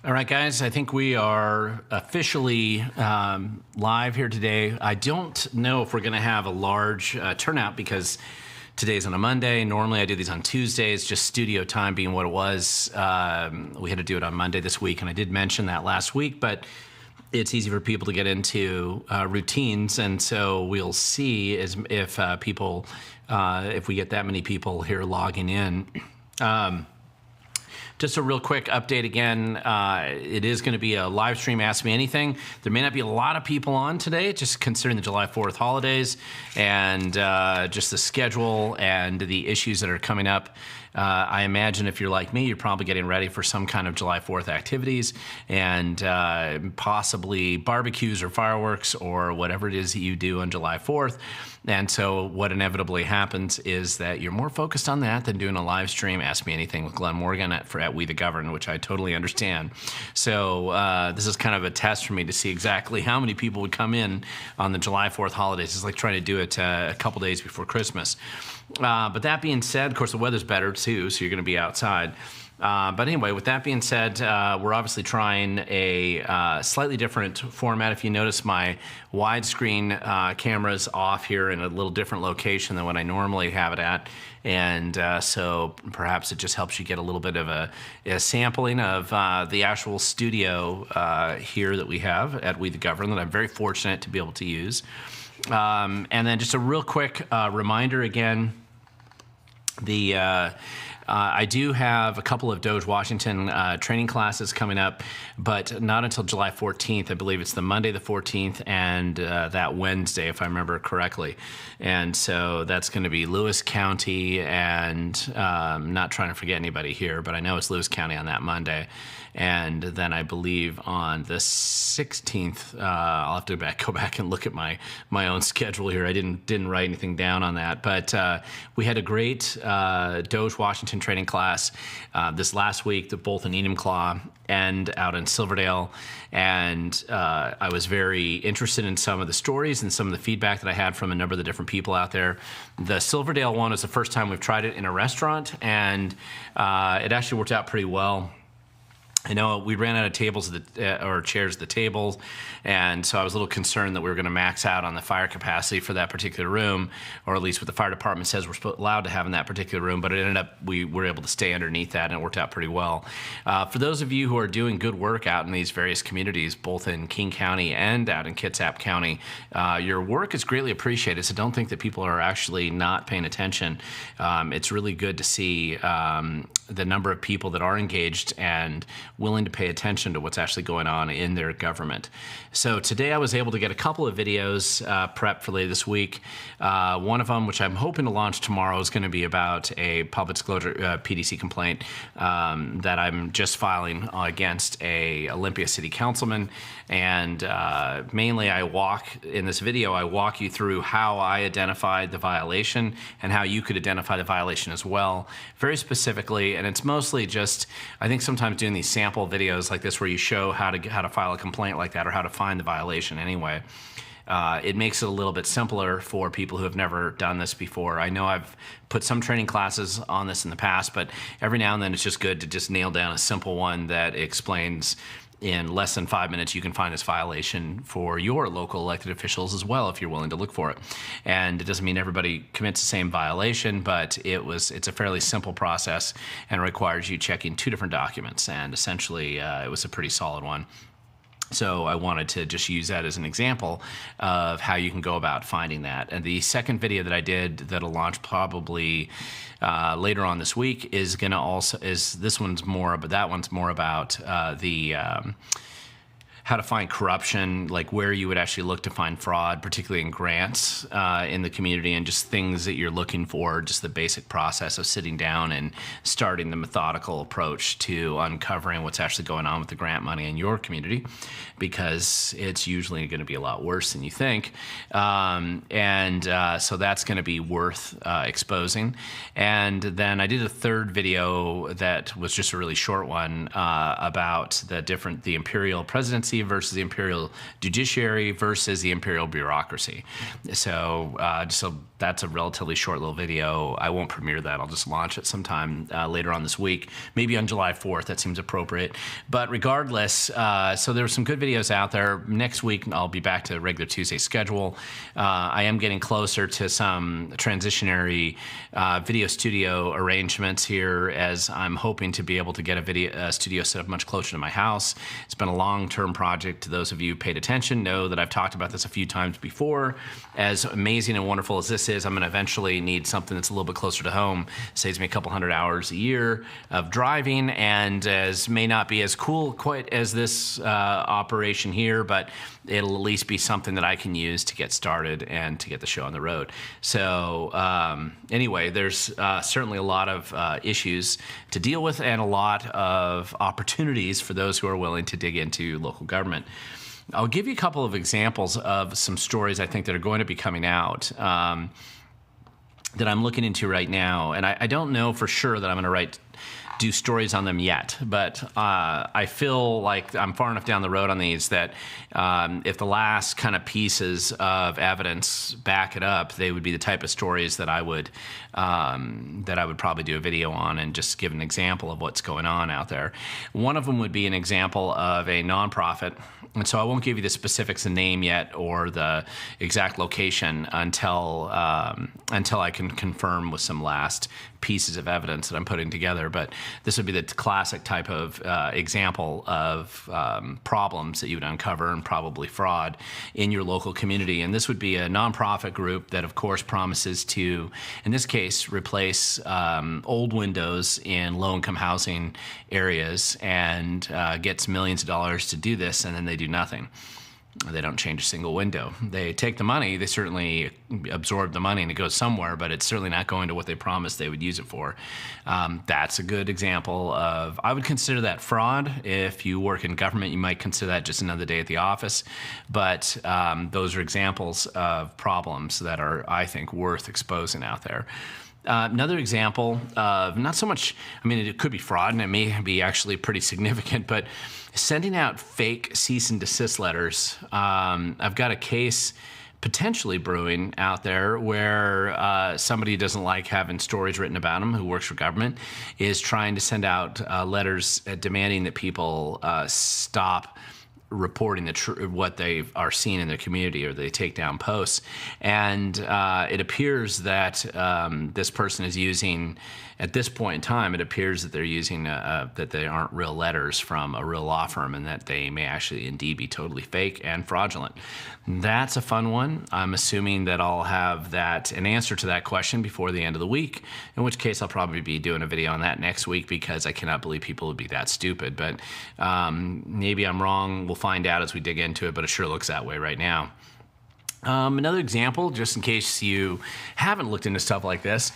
All right, guys, I think we are officially live here today. I don't know if we're going to have a large turnout because today's on a Monday. Normally I do these on Tuesdays, just studio time being what it was. We had to do it on Monday this week, and I did mention that last week, but it's easy for people to get into routines, and so we'll see if we get that many people here logging in. Just a real quick update again. It is going to be a live stream, Ask Me Anything. There may not be a lot of people on today, just considering the July 4th holidays and just the schedule and the issues that are coming up. I imagine if you're like me, you're probably getting ready for some kind of July 4th activities and possibly barbecues or fireworks or whatever it is that you do on July 4th. And so what inevitably happens is that you're more focused on that than doing a live stream, Ask Me Anything with Glen Morgan at We the Govern, which I totally understand. So this is kind of a test for me to see exactly how many people would come in on the July 4th holidays. It's like trying to do it a couple days before Christmas. But that being said, of course, the weather's better too, so you're going to be outside. But anyway, with that being said, we're obviously trying a slightly different format. If you notice, my widescreen camera's off here in a little different location than what I normally have it at. And so perhaps it just helps you get a little bit of a sampling of the actual studio here that we have at We the Govern that I'm very fortunate to be able to use. And then just a real quick reminder again, I do have a couple of Doge Washington training classes coming up, but not until July 14th. I believe it's the Monday the 14th and that Wednesday, if I remember correctly. And so that's going to be Lewis County, and not trying to forget anybody here, but I know it's Lewis County on that Monday. And then I believe on the 16th, I'll have to go back and look at my own schedule here. I didn't write anything down on that, but we had a great Doge Washington training class this last week, both in Enumclaw and out in Silverdale, and I was very interested in some of the stories and some of the feedback that I had from a number of the different people out there. The Silverdale one was the first time we've tried it in a restaurant, and it actually worked out pretty well. I know we ran out of tables or chairs at the tables, and so I was a little concerned that we were going to max out on the fire capacity for that particular room, or at least what the fire department says we're allowed to have in that particular room, but it ended up we were able to stay underneath that, and it worked out pretty well. For those of you who are doing good work out in these various communities, both in King County and out in Kitsap County, your work is greatly appreciated, so don't think that people are actually not paying attention. It's really good to see the number of people that are engaged and willing to pay attention to what's actually going on in their government. So today I was able to get a couple of videos prepped for later this week. One of them, which I'm hoping to launch tomorrow, is going to be about a public disclosure PDC complaint that I'm just filing against a Olympia City Councilman. And mainly I walk you through how I identified the violation and how you could identify the violation as well, very specifically. And it's mostly just, I think sometimes doing these sample videos like this where you show how to file a complaint like that, or how to find the violation anyway. It makes it a little bit simpler for people who have never done this before. I know I've put some training classes on this in the past, but every now and then it's just good to just nail down a simple one that explains in less than 5 minutes you can find this violation for your local elected officials as well if you're willing to look for it. And it doesn't mean everybody commits the same violation, but it's a fairly simple process and requires you checking 2 different documents, and essentially it was a pretty solid one. So I wanted to just use that as an example of how you can go about finding that. And the second video that I did that'll launch probably later on this week is this one's more, but that one's more about how to find corruption, like where you would actually look to find fraud, particularly in grants in the community, and just things that you're looking for, just the basic process of sitting down and starting the methodical approach to uncovering what's actually going on with the grant money in your community, because it's usually going to be a lot worse than you think. So that's going to be worth exposing. And then I did a third video that was just a really short one about the imperial presidency versus the imperial judiciary versus the imperial bureaucracy. So just a that's a relatively short little video. I won't premiere that. I'll just launch it sometime later on this week, maybe on July 4th. That seems appropriate. But regardless, so there were some good videos out there. Next week, I'll be back to the regular Tuesday schedule. I am getting closer to some transitionary video studio arrangements here, as I'm hoping to be able to get a studio set up much closer to my house. It's been a long-term project. To those of you who paid attention know that I've talked about this a few times before. As amazing and wonderful as this is, I'm going to eventually need something that's a little bit closer to home. It saves me a couple hundred hours a year of driving, and as may not be as cool quite as this operation here, but it'll at least be something that I can use to get started and to get the show on the road. So anyway, there's certainly a lot of issues to deal with and a lot of opportunities for those who are willing to dig into local government. I'll give you a couple of examples of some stories I think that are going to be coming out that I'm looking into right now. And I don't know for sure that I'm going to do stories on them yet, but I feel like I'm far enough down the road on these that if the last kind of pieces of evidence back it up, they would be the type of stories that I would probably do a video on and just give an example of what's going on out there. One of them would be an example of a nonprofit. And so I won't give you the specifics, the name yet, or the exact location until I can confirm with some last pieces of evidence that I'm putting together. But this would be the classic type of example of problems that you would uncover and probably fraud in your local community. And this would be a nonprofit group that, of course, promises to, in this case, replace old windows in low-income housing areas and gets millions of dollars to do this, and then they do nothing. They don't change a single window. They take the money, they certainly absorb the money and it goes somewhere, but it's certainly not going to what they promised they would use it for. That's a good example of, I would consider that fraud. If you work in government, you might consider that just another day at the office. But those are examples of problems that are, I think, worth exposing out there. Another example of not so much, I mean, it could be fraud and it may be actually pretty significant, but sending out fake cease and desist letters. I've got a case potentially brewing out there where somebody who doesn't like having stories written about him, who works for government, is trying to send out letters demanding that people stop reporting what they are seeing in their community, or they take down posts. And it appears that this person is using, at this point in time, it appears that they're using, that they aren't real letters from a real law firm, and that they may actually indeed be totally fake and fraudulent. That's a fun one. I'm assuming that I'll have an answer to that question before the end of the week, in which case I'll probably be doing a video on that next week, because I cannot believe people would be that stupid. But maybe I'm wrong. We'll find out as we dig into it, but it sure looks that way right now. Another example, just in case you haven't looked into stuff like this.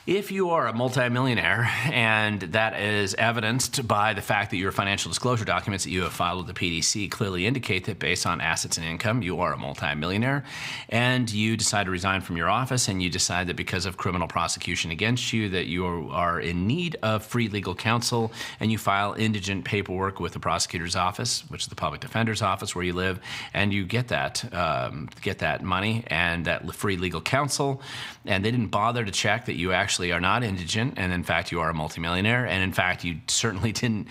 If you are a multimillionaire, and that is evidenced by the fact that your financial disclosure documents that you have filed with the PDC clearly indicate that based on assets and income, you are a multimillionaire, and you decide to resign from your office, and you decide that because of criminal prosecution against you that you are in need of free legal counsel, and you file indigent paperwork with the prosecutor's office, which is the public defender's office where you live, and you get that money and that free legal counsel, and they didn't bother to check that you actually are not indigent, and in fact you are a multimillionaire, and in fact you certainly didn't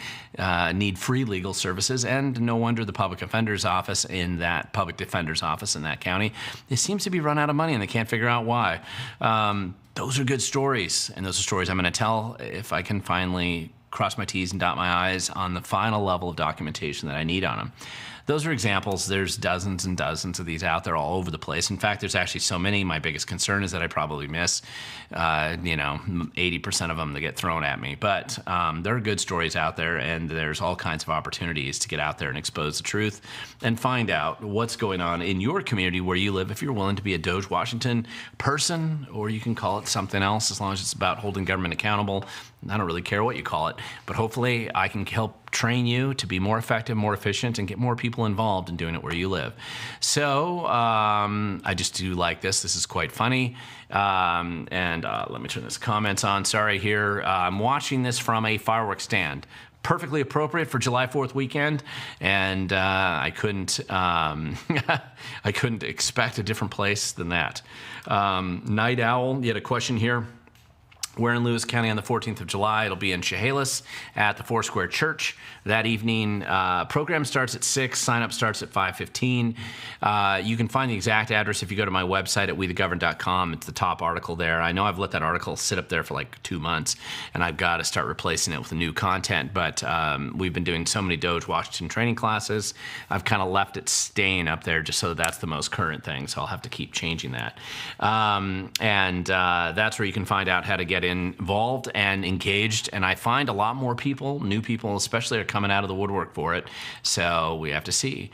need free legal services, and no wonder the public defender's office in that county, it seems to be run out of money and they can't figure out why. Those are good stories, and those are stories I'm going to tell if I can finally cross my T's and dot my I's on the final level of documentation that I need on them. Those are examples. There's dozens and dozens of these out there all over the place. In fact, there's actually so many. My biggest concern is that I probably miss, 80% of them that get thrown at me. But there are good stories out there, and there's all kinds of opportunities to get out there and expose the truth and find out what's going on in your community where you live. If you're willing to be a Doge Washington person, or you can call it something else, as long as it's about holding government accountable. I don't really care what you call it, but hopefully I can help train you to be more effective, more efficient, and get more people involved in doing it where you live. So I just do like this. This is quite funny. And let me turn this comments on. Sorry here. I'm watching this from a fireworks stand. Perfectly appropriate for July 4th weekend, and I couldn't I couldn't expect a different place than that. Night Owl, you had a question here. We're in Lewis County on the 14th of July. It'll be in Chehalis at the Foursquare Church that evening. Program starts at 6. Sign-up starts at 5:15. You can find the exact address if you go to my website at wethegovern.com. It's the top article there. I know I've let that article sit up there for like 2 months, and I've got to start replacing it with new content. But we've been doing so many Doge Washington training classes, I've kind of left it staying up there just so that's the most current thing. So I'll have to keep changing that. That's where you can find out how to get involved and engaged, and I find a lot more people, new people especially, are coming out of the woodwork for it, so we have to see.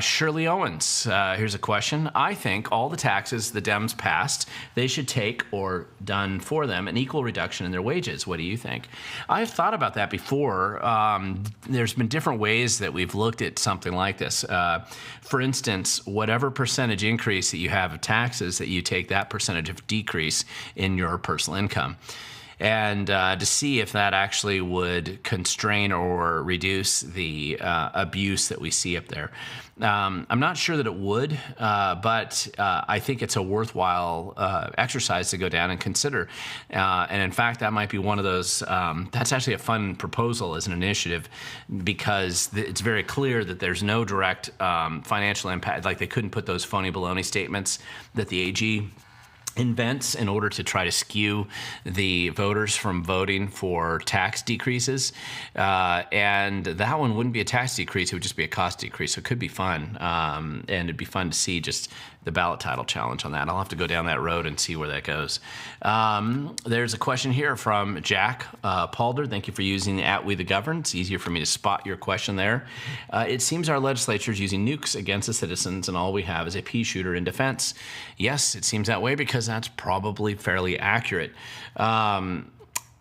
Shirley Owens, here's a question. I think all the taxes the Dems passed, they should take, or done for them, an equal reduction in their wages. What do you think? I've thought about that before. There's been different ways that we've looked at something like this. For instance, whatever percentage increase that you have of taxes, that you take that percentage of decrease in your personal income. And to see if that actually would constrain or reduce the abuse that we see up there. I'm not sure that it would, but I think it's a worthwhile exercise to go down and consider. And in fact, that might be one of those, that's actually a fun proposal as an initiative, because it's very clear that there's no direct financial impact. Like, they couldn't put those phony baloney statements that the AG invents in order to try to skew the voters from voting for tax decreases. And that one wouldn't be a tax decrease, it would just be a cost decrease. So it could be fun. And it'd be fun to see just the ballot title challenge on that. I'll have to go down that road and see where that goes. There's a question here from Jack Palder. Thank you for using the @WeTheGovern. It's easier for me to spot your question there. It seems our legislature is using nukes against the citizens, and all we have is a pea shooter in defense. Yes, it seems that way, because that's probably fairly accurate.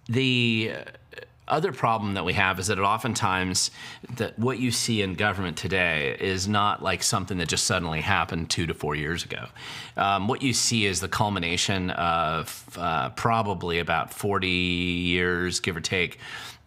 The other problem that we have is that oftentimes that what you see in government today is not like something that just suddenly happened 2 to 4 years ago. What you see is the culmination of probably about 40 years, give or take,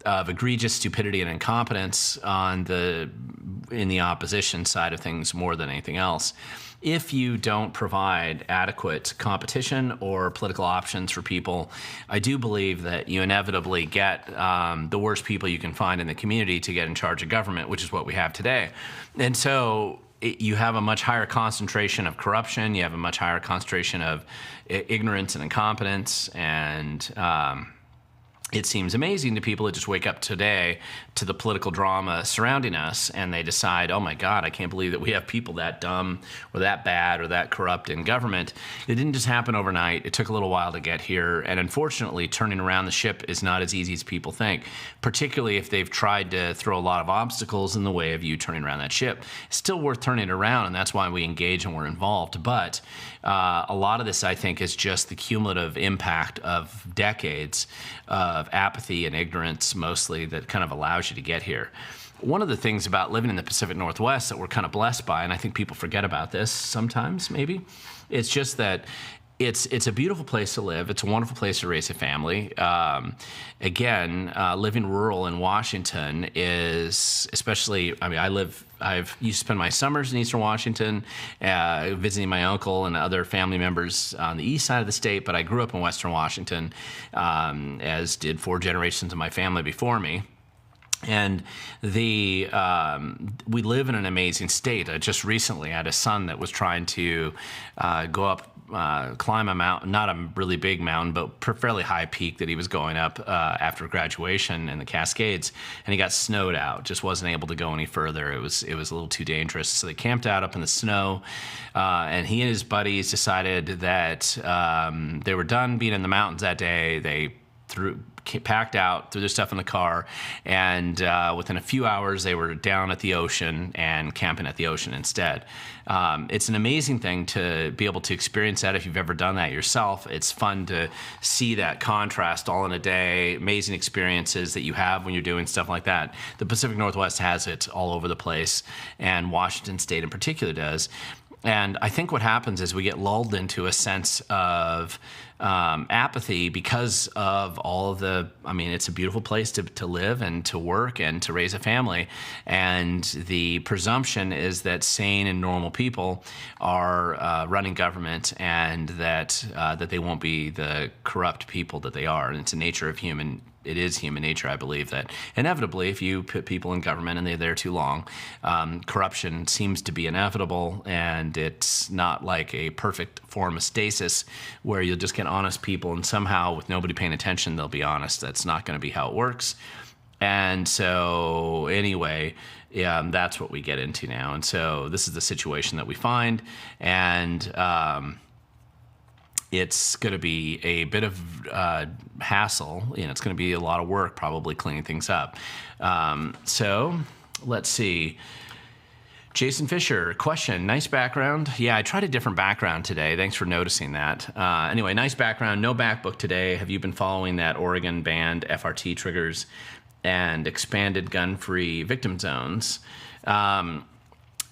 of egregious stupidity and incompetence in the opposition side of things more than anything else. If you don't provide adequate competition or political options for people, I do believe that you inevitably get the worst people you can find in the community to get in charge of government, which is what we have today. And so you have a much higher concentration of corruption, you have a much higher concentration of ignorance and incompetence, and it seems amazing to people that just wake up today to the political drama surrounding us, and they decide, oh my God, I can't believe that we have people that dumb or that bad or that corrupt in government. It didn't just happen overnight. It took a little while to get here, and unfortunately, turning around the ship is not as easy as people think, particularly if they've tried to throw a lot of obstacles in the way of you turning around that ship. It's still worth turning it around, and that's why we engage and we're involved. But a lot of this, I think, is just the cumulative impact of decades of apathy and ignorance, mostly, that kind of allows you to get here. One of the things about living in the Pacific Northwest that we're kind of blessed by, and I think people forget about this sometimes, maybe, it's just that it's a beautiful place to live. It's a wonderful place to raise a family. Again, living rural in Washington is, especially, I mean, I've used to spend my summers in Eastern Washington, visiting my uncle and other family members on the east side of the state, but I grew up in Western Washington, as did 4 generations of my family before me. And we live in an amazing state. I just recently had a son that was trying to go up, climb a mountain, not a really big mountain, but fairly high peak that he was going up after graduation in the Cascades, and he got snowed out. Just wasn't able to go any further. It was a little too dangerous. So they camped out up in the snow, and he and his buddies decided that they were done being in the mountains that day. They packed out, threw their stuff in the car, and within a few hours they were down at the ocean and camping at the ocean instead. It's an amazing thing to be able to experience that if you've ever done that yourself. It's fun to see that contrast all in a day, amazing experiences that you have when you're doing stuff like that. The Pacific Northwest has it all over the place, and Washington State in particular does. And I think what happens is we get lulled into a sense of apathy because of all of the, I mean, it's a beautiful place to live and to work and to raise a family. And the presumption is that sane and normal people are running government, and that they won't be the corrupt people that they are. And it's a nature of it is human nature, I believe, that inevitably, if you put people in government and they're there too long, corruption seems to be inevitable, and it's not like a perfect form of stasis where you'll just get honest people and somehow, with nobody paying attention, they'll be honest. That's not going to be how it works. And so anyway, that's what we get into now. And so this is the situation that we find, and it's going to be a bit of hassle. It's going to be a lot of work, probably cleaning things up. So let's see. Jason Fisher, question, nice background. Yeah, I tried a different background today. Thanks for noticing that. Anyway, nice background, no MacBook today. Have you been following that Oregon banned FRT triggers and expanded gun-free victim zones?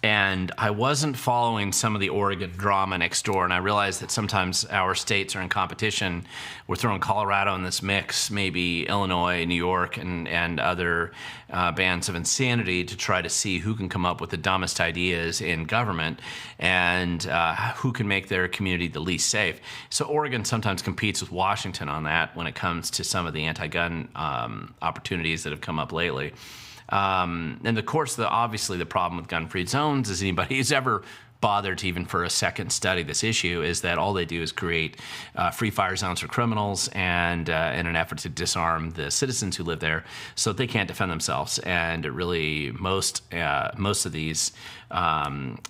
And I wasn't following some of the Oregon drama next door, and I realized that sometimes our states are in competition. We're throwing Colorado in this mix, maybe Illinois, New York, and other bands of insanity to try to see who can come up with the dumbest ideas in government and who can make their community the least safe. So Oregon sometimes competes with Washington on that when it comes to some of the anti-gun opportunities that have come up lately. And of course, obviously the problem with gun-free zones is anybody who's ever bothered to even for a second study this issue is that all they do is create free fire zones for criminals and in an effort to disarm the citizens who live there so that they can't defend themselves. And it really, most of these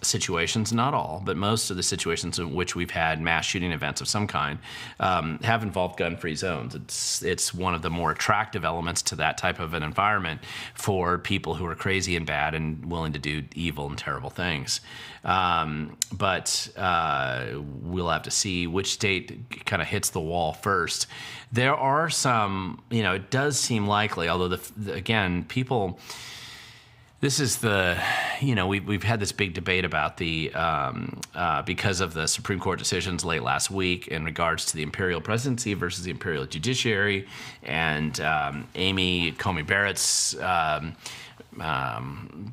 situations, not all, but most of the situations in which we've had mass shooting events of some kind have involved gun-free zones. It's one of the more attractive elements to that type of an environment for people who are crazy and bad and willing to do evil and terrible things. But we'll have to see which state kind of hits the wall first. There are some, it does seem likely, although again, people. This is we've had this big debate about because of the Supreme Court decisions late last week in regards to the imperial presidency versus the imperial judiciary, and Amy Coney Barrett's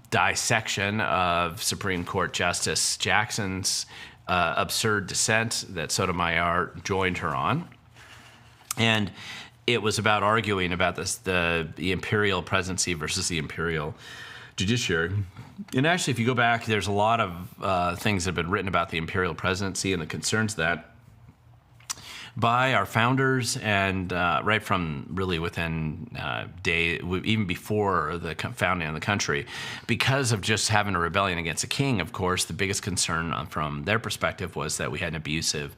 dissection of Supreme Court Justice Jackson's absurd dissent that Sotomayor joined her on. And it was about arguing about the imperial presidency versus the imperial judiciary. And actually, if you go back, there's a lot of things that have been written about the imperial presidency and the concerns that by our founders, and right from really within even before the founding of the country, because of just having a rebellion against a king. Of course, the biggest concern from their perspective was that we had an abusive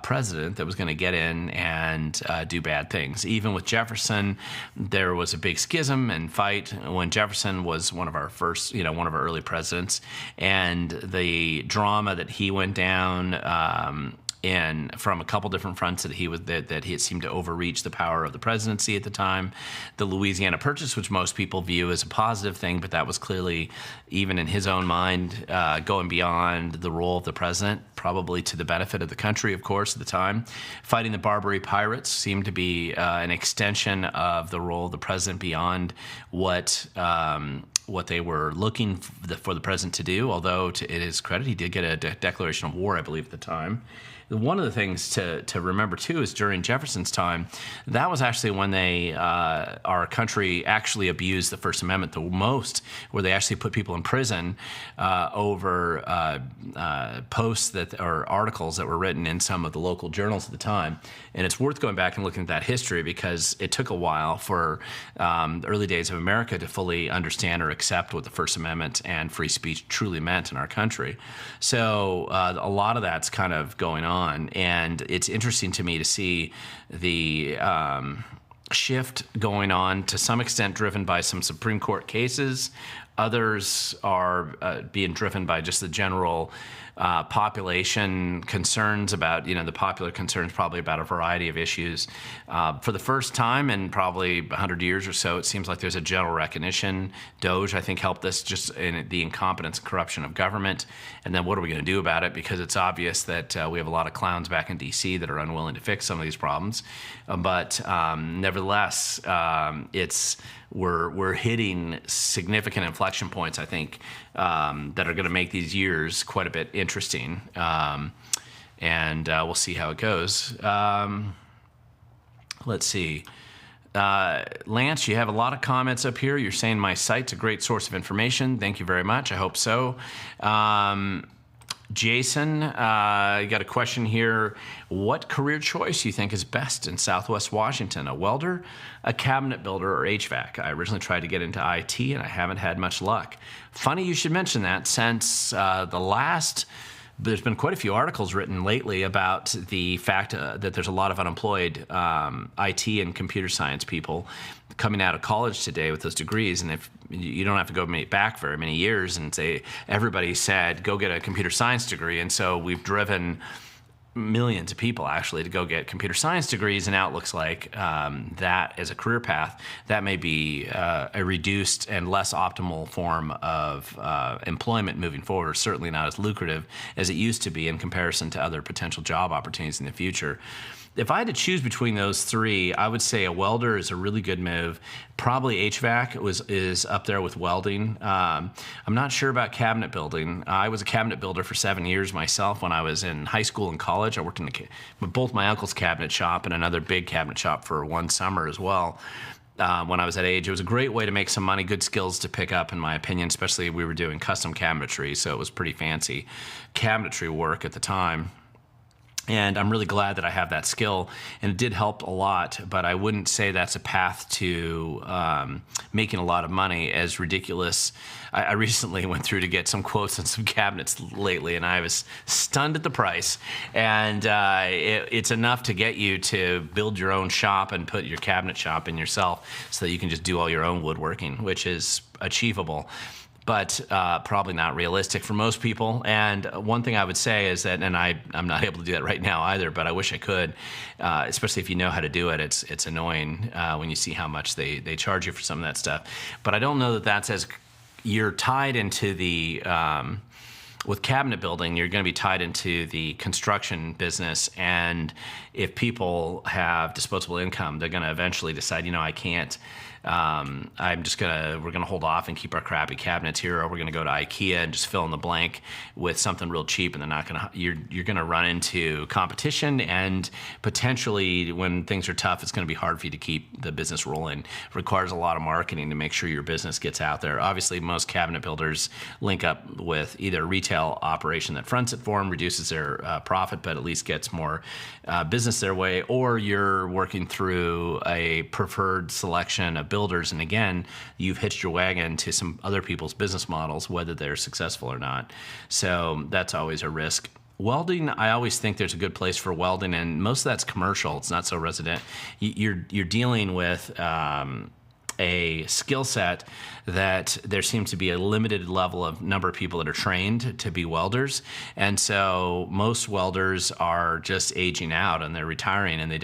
president that was going to get in and do bad things. Even with Jefferson, there was a big schism and fight when Jefferson was one of our first, one of our early presidents, and the drama that he went down and from a couple different fronts that he had seemed to overreach the power of the presidency at the time. The Louisiana Purchase, which most people view as a positive thing, but that was clearly, even in his own mind, going beyond the role of the president, probably to the benefit of the country, of course, at the time. Fighting the Barbary pirates seemed to be an extension of the role of the president beyond what they were looking for the president to do, although to his credit, he did get a declaration of war, I believe, at the time. One of the things to remember, too, is during Jefferson's time, that was actually when our country actually abused the First Amendment the most, where they actually put people in prison over posts or articles that were written in some of the local journals at the time. And it's worth going back and looking at that history, because it took a while for the early days of America to fully understand or accept what the First Amendment and free speech truly meant in our country. So a lot of that's kind of going on. And it's interesting to me to see the shift going on, to some extent driven by some Supreme Court cases. Others are being driven by just the general population concerns about, the popular concerns probably about a variety of issues. For the first time in probably 100 years or so, it seems like there's a general recognition. Doge, I think, helped this just in the incompetence and corruption of government. And then what are we going to do about it? Because it's obvious that we have a lot of clowns back in D.C. that are unwilling to fix some of these problems. But nevertheless, we're hitting significant inflection points, I think, that are going to make these years quite a bit interesting. And we'll see how it goes. Let's see. Lance, you have a lot of comments up here. You're saying my site's a great source of information. Thank you very much. I hope so. Jason, you got a question here. What career choice do you think is best in Southwest Washington? A welder, a cabinet builder, or HVAC? I originally tried to get into IT, and I haven't had much luck. Funny you should mention that, since there's been quite a few articles written lately about the fact that there's a lot of unemployed IT and computer science people coming out of college today with those degrees. And if you don't have to go back very many years and say, everybody said, go get a computer science degree. And so we've driven millions of people actually to go get computer science degrees, and now it looks like that as a career path, that may be a reduced and less optimal form of employment moving forward, certainly not as lucrative as it used to be in comparison to other potential job opportunities in the future. If I had to choose between those three, I would say a welder is a really good move. Probably HVAC is up there with welding. I'm not sure about cabinet building. I was a cabinet builder for 7 years myself when I was in high school and college. I worked in both my uncle's cabinet shop and another big cabinet shop for one summer as well. When I was that age, it was a great way to make some money, good skills to pick up, in my opinion, especially we were doing custom cabinetry, so it was pretty fancy cabinetry work at the time. And I'm really glad that I have that skill, and it did help a lot, but I wouldn't say that's a path to making a lot of money. As ridiculous, I recently went through to get some quotes on some cabinets lately, and I was stunned at the price. And it's enough to get you to build your own shop and put your cabinet shop in yourself so that you can just do all your own woodworking, which is achievable, but probably not realistic for most people. And one thing I would say is that, and I'm not able to do that right now either, but I wish I could, especially if you know how to do it. It's annoying when you see how much they charge you for some of that stuff. But I don't know that that's as, you're tied into the, with cabinet building, you're going to be tied into the construction business. And if people have disposable income, they're going to eventually decide, I can't, we're gonna hold off and keep our crappy cabinets here, or we're gonna go to IKEA and just fill in the blank with something real cheap, and you're gonna run into competition, and potentially when things are tough, it's gonna be hard for you to keep the business rolling. It requires a lot of marketing to make sure your business gets out there. Obviously, most cabinet builders link up with either a retail operation that fronts it for them, reduces their profit, but at least gets more business their way, or you're working through a preferred selection of builders, and again, you've hitched your wagon to some other people's business models, whether they're successful or not. So that's always a risk. Welding, I always think there's a good place for welding, and most of that's commercial. It's not so resident. You're dealing with a skill set that there seems to be a limited level of number of people that are trained to be welders. And so most welders are just aging out and they're retiring, and you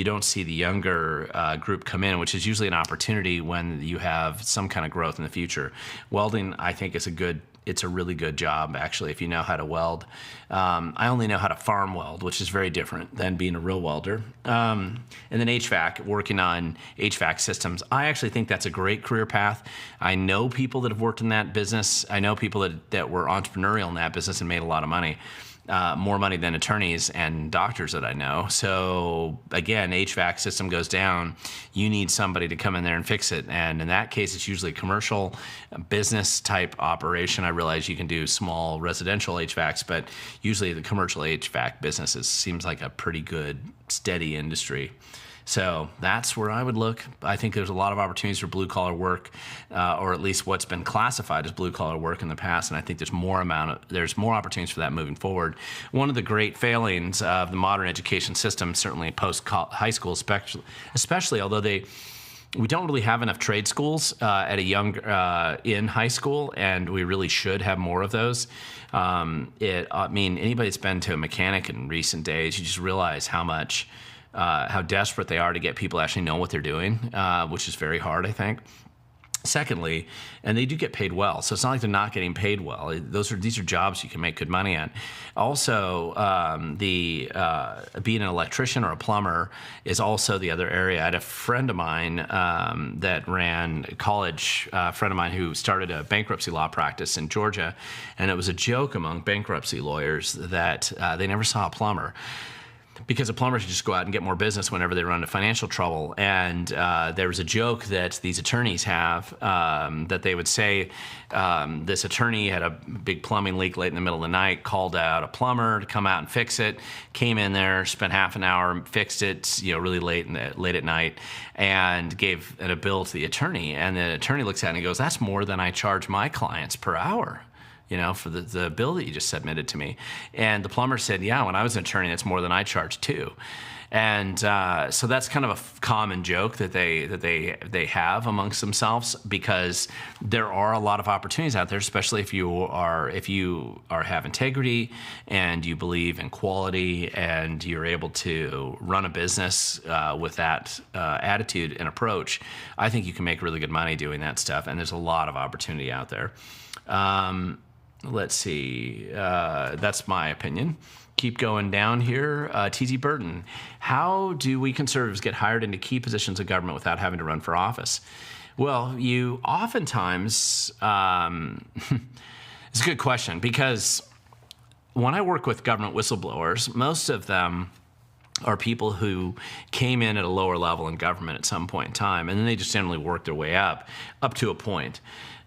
don't see the younger group come in, which is usually an opportunity when you have some kind of growth in the future. Welding, I think, it's a really good job, actually, if you know how to weld. I only know how to farm weld, which is very different than being a real welder. And then HVAC, working on HVAC systems. I actually think that's a great career path. I know people that have worked in that business. I know people that were entrepreneurial in that business and made a lot of money. More money than attorneys and doctors that I know. So again, HVAC system goes down, you need somebody to come in there and fix it. And in that case, it's usually a commercial business type operation. I realize you can do small residential HVACs, but usually the commercial HVAC business seems like a pretty good, steady industry. So that's where I would look. I think there's a lot of opportunities for blue collar work, or at least what's been classified as blue collar work in the past. And I think there's more opportunities for that moving forward. One of the great failings of the modern education system, certainly post high school, especially although we don't really have enough trade schools at a young in high school, and we really should have more of those. Anybody that's been to a mechanic in recent days, you just realize how desperate they are to get people to actually know what they're doing, which is very hard, I think. Secondly, and they do get paid well, so it's not like they're not getting paid well. These are jobs you can make good money at. Also, being an electrician or a plumber is also the other area. I had a friend of mine that ran a college, friend of mine who started a bankruptcy law practice in Georgia, and it was a joke among bankruptcy lawyers that they never saw a plumber, because a plumber should just go out and get more business whenever they run into financial trouble. And there was a joke that these attorneys have that they would say this attorney had a big plumbing leak late in the middle of the night, called out a plumber to come out and fix it, came in there, spent half an hour, fixed it, really late at night, and gave a bill to the attorney. And the attorney looks at it and he goes, "That's more than I charge my clients per hour, for the bill that you just submitted to me." And the plumber said, "Yeah, when I was an attorney, that's more than I charged too." And so that's kind of a common joke that they have amongst themselves, because there are a lot of opportunities out there, especially if you have integrity and you believe in quality and you're able to run a business with that attitude and approach. I think you can make really good money doing that stuff, and there's a lot of opportunity out there. Let's see. That's my opinion. Keep going down here. T.Z. Burton. How do we conservatives get hired into key positions of government without having to run for office? Well, you oftentimes, it's a good question, because when I work with government whistleblowers, most of them are people who came in at a lower level in government at some point in time, and then they just generally work their way up to a point.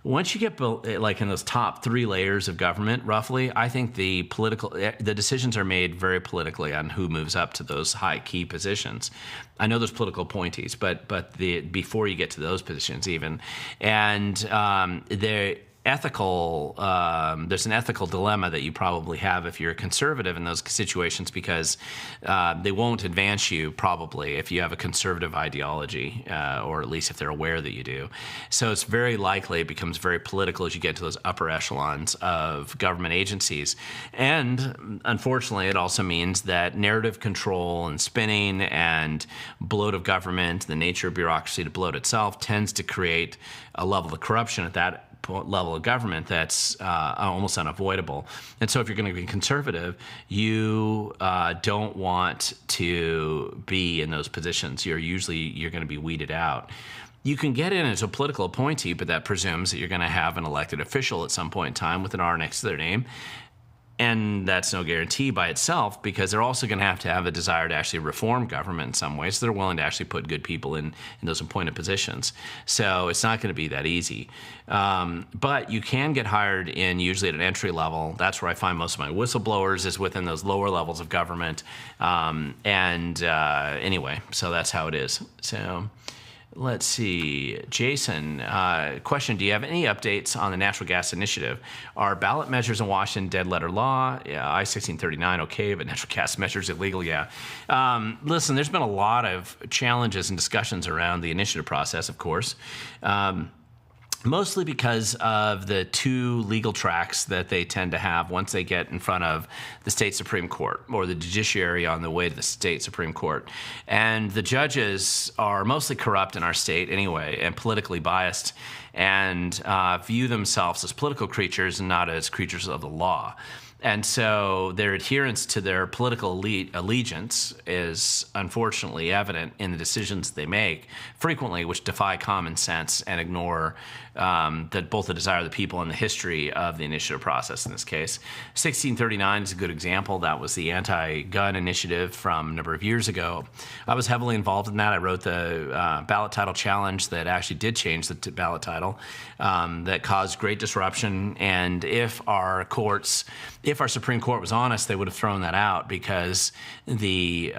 Once you get like in those top 3 layers of government, roughly, I think the decisions are made very politically on who moves up to those high key positions. I know there's political appointees, but before you get to those positions even, and there's an ethical dilemma that you probably have if you're a conservative in those situations, because they won't advance you probably if you have a conservative ideology, or at least if they're aware that you do. So it's very likely it becomes very political as you get to those upper echelons of government agencies. And unfortunately, it also means that narrative control and spinning and bloat of government, the nature of bureaucracy to bloat itself, tends to create a level of corruption at that level of government that's almost unavoidable. And so if you're going to be conservative, you don't want to be in those positions. You're going to be weeded out. You can get in as a political appointee, but that presumes that you're going to have an elected official at some point in time with an R next to their name. And that's no guarantee by itself, because they're also going to have a desire to actually reform government in some ways. So they're willing to actually put good people in those appointed positions. So it's not going to be that easy. But you can get hired in usually at an entry level. That's where I find most of my whistleblowers, is within those lower levels of government. Anyway, so that's how it is. So let's see. Jason, question, do you have any updates on the natural gas initiative? Are ballot measures in Washington dead letter law? Yeah, I-1639 okay, but natural gas measures illegal? Yeah. Listen, there's been a lot of challenges and discussions around the initiative process, of course. Mostly because of the 2 legal tracks that they tend to have once they get in front of the state Supreme Court, or the judiciary on the way to the state Supreme Court. And the judges are mostly corrupt in our state anyway, and politically biased, and view themselves as political creatures and not as creatures of the law. And so their adherence to their political allegiance is unfortunately evident in the decisions they make frequently, which defy common sense and ignore both the desire of the people and the history of the initiative process in this case. 1639 is a good example. That was the anti-gun initiative from a number of years ago. I was heavily involved in that. I wrote the ballot title challenge that actually did change the ballot title, that caused great disruption. And if our Supreme Court was honest, they would have thrown that out, because the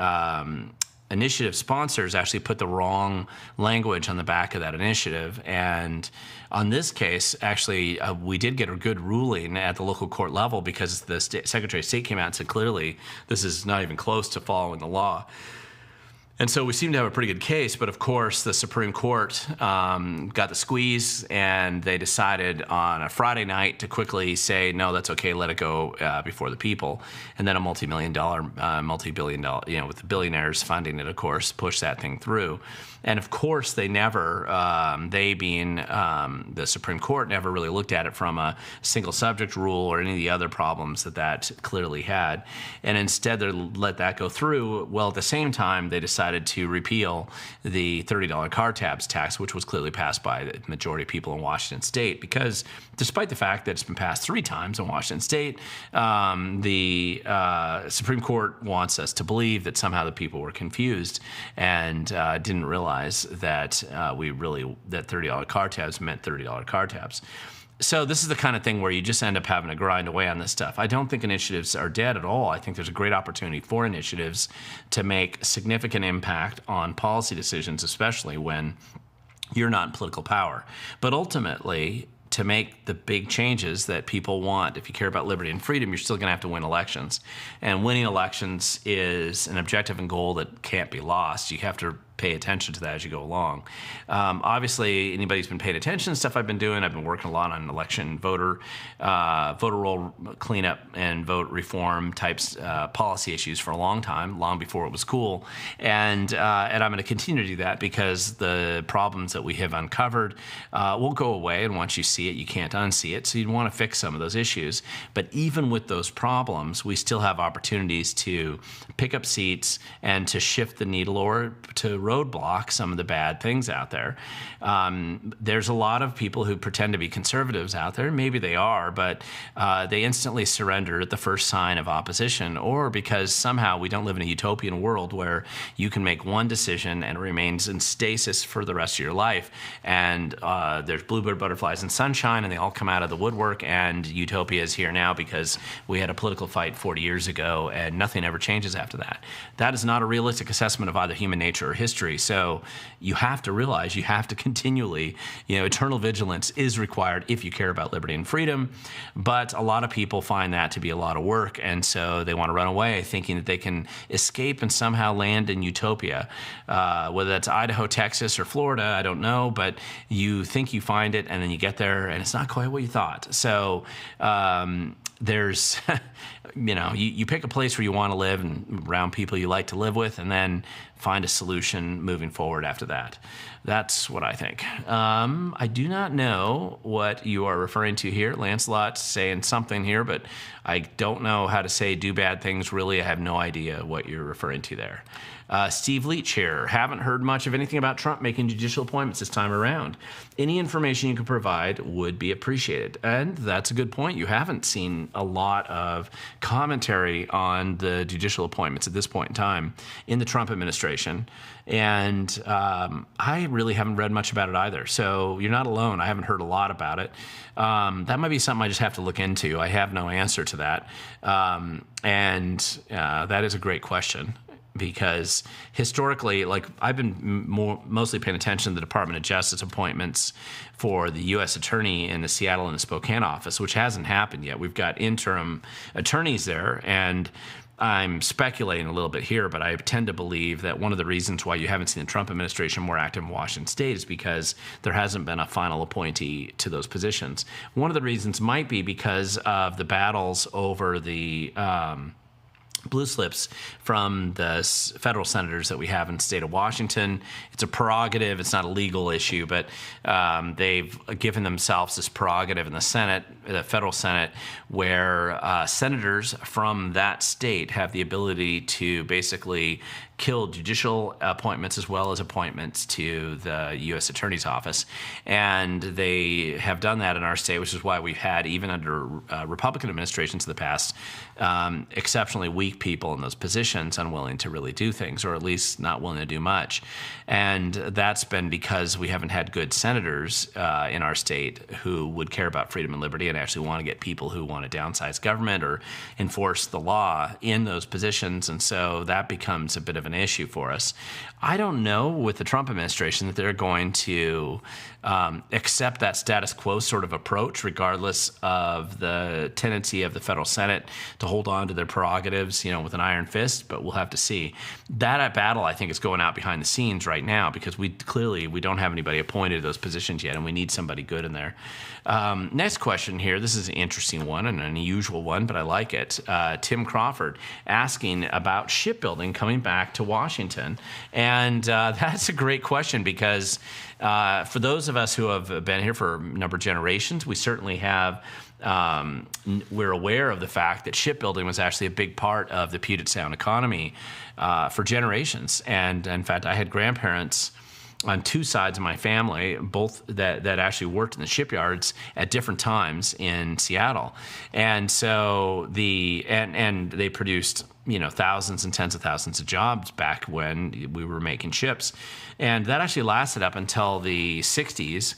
initiative sponsors actually put the wrong language on the back of that initiative. And on this case, actually, we did get a good ruling at the local court level because the Secretary of State came out and said clearly this is not even close to following the law. And so we seem to have a pretty good case, but of course the Supreme Court got the squeeze, and they decided on a Friday night to quickly say, no, that's okay, let it go before the people. And then a multi-billion dollar, with the billionaires funding it, of course, pushed that thing through. And of course they never, they being the Supreme Court, never really looked at it from a single subject rule or any of the other problems that clearly had. And instead they let that go through. Well, at the same time, they decided to repeal the $30 car tabs tax, which was clearly passed by the majority of people in Washington State, because despite the fact that it's been passed 3 times in Washington State, the Supreme Court wants us to believe that somehow the people were confused and didn't realize that that $30 car tabs meant $30 car tabs. So this is the kind of thing where you just end up having to grind away on this stuff. I don't think initiatives are dead at all. I think there's a great opportunity for initiatives to make significant impact on policy decisions, especially when you're not in political power. But ultimately, to make the big changes that people want, if you care about liberty and freedom, you're still going to have to win elections. And winning elections is an objective and goal that can't be lost. You have to pay attention to that as you go along. Obviously, anybody who's been paying attention to stuff I've been doing, I've been working a lot on election voter roll cleanup and vote reform types policy issues for a long time, long before it was cool. And I'm going to continue to do that because the problems that we have uncovered will go away. And once you see it, you can't unsee it. So you'd want to fix some of those issues. But even with those problems, we still have opportunities to pick up seats and to shift the needle or to roadblock some of the bad things out there. There's a lot of people who pretend to be conservatives out there. Maybe they are, but they instantly surrender at the first sign of opposition, or because somehow we don't live in a utopian world where you can make one decision and it remains in stasis for the rest of your life. And there's bluebird butterflies and sunshine, and they all come out of the woodwork, and utopia is here now because we had a political fight 40 years ago and nothing ever changes after that. That is not a realistic assessment of either human nature or history. So you have to realize you have to continually, eternal vigilance is required if you care about liberty and freedom. But a lot of people find that to be a lot of work, and so they want to run away thinking that they can escape and somehow land in utopia. Whether that's Idaho, Texas, or Florida, I don't know, but you think you find it, and then you get there, and it's not quite what you thought. So there's, you pick a place where you want to live and around people you like to live with, and then find a solution moving forward after that. That's what I think. I do not know what you are referring to here. Lancelot's saying something here, but I don't know how to say do bad things. Really, I have no idea what you're referring to there. Steve Leach here. Haven't heard much of anything about Trump making judicial appointments this time around. Any information you can provide would be appreciated. And that's a good point. You haven't seen a lot of commentary on the judicial appointments at this point in time in the Trump administration. And I really haven't read much about it either. So you're not alone. I haven't heard a lot about it. That might be something I just have to look into. I have no answer to that. And that is a great question. Because historically, I've been mostly paying attention to the Department of Justice appointments for the U.S. Attorney in the Seattle and the Spokane office, which hasn't happened yet. We've got interim attorneys there, and I'm speculating a little bit here, but I tend to believe that one of the reasons why you haven't seen the Trump administration more active in Washington State is because there hasn't been a final appointee to those positions. One of the reasons might be because of the battles over the blue slips from the federal senators that we have in the state of Washington. It's a prerogative. It's not a legal issue, but they've given themselves this prerogative in the Senate, the federal Senate, where senators from that state have the ability to basically kill judicial appointments as well as appointments to the U.S. Attorney's Office. And they have done that in our state, which is why we've had, even under Republican administrations in the past, exceptionally weak weak people in those positions unwilling to really do things, or at least not willing to do much. And that's been because we haven't had good senators in our state who would care about freedom and liberty and actually want to get people who want to downsize government or enforce the law in those positions. And so that becomes a bit of an issue for us. I don't know with the Trump administration that they're going to accept that status quo sort of approach, regardless of the tendency of the federal Senate to hold on to their prerogatives, with an iron fist. But we'll have to see. That battle, I think, is going out behind the scenes right now because we don't have anybody appointed to those positions yet, and we need somebody good in there. Next question here. This is an interesting one, an unusual one, but I like it. Tim Crawford asking about shipbuilding coming back to Washington. And that's a great question because for those of us who have been here for a number of generations, we certainly have we're aware of the fact that shipbuilding was actually a big part of the Puget Sound economy for generations. And in fact, I had grandparents on two sides of my family, both that actually worked in the shipyards at different times in Seattle. And so and they produced thousands and tens of thousands of jobs back when we were making ships. And that actually lasted up until the 60s,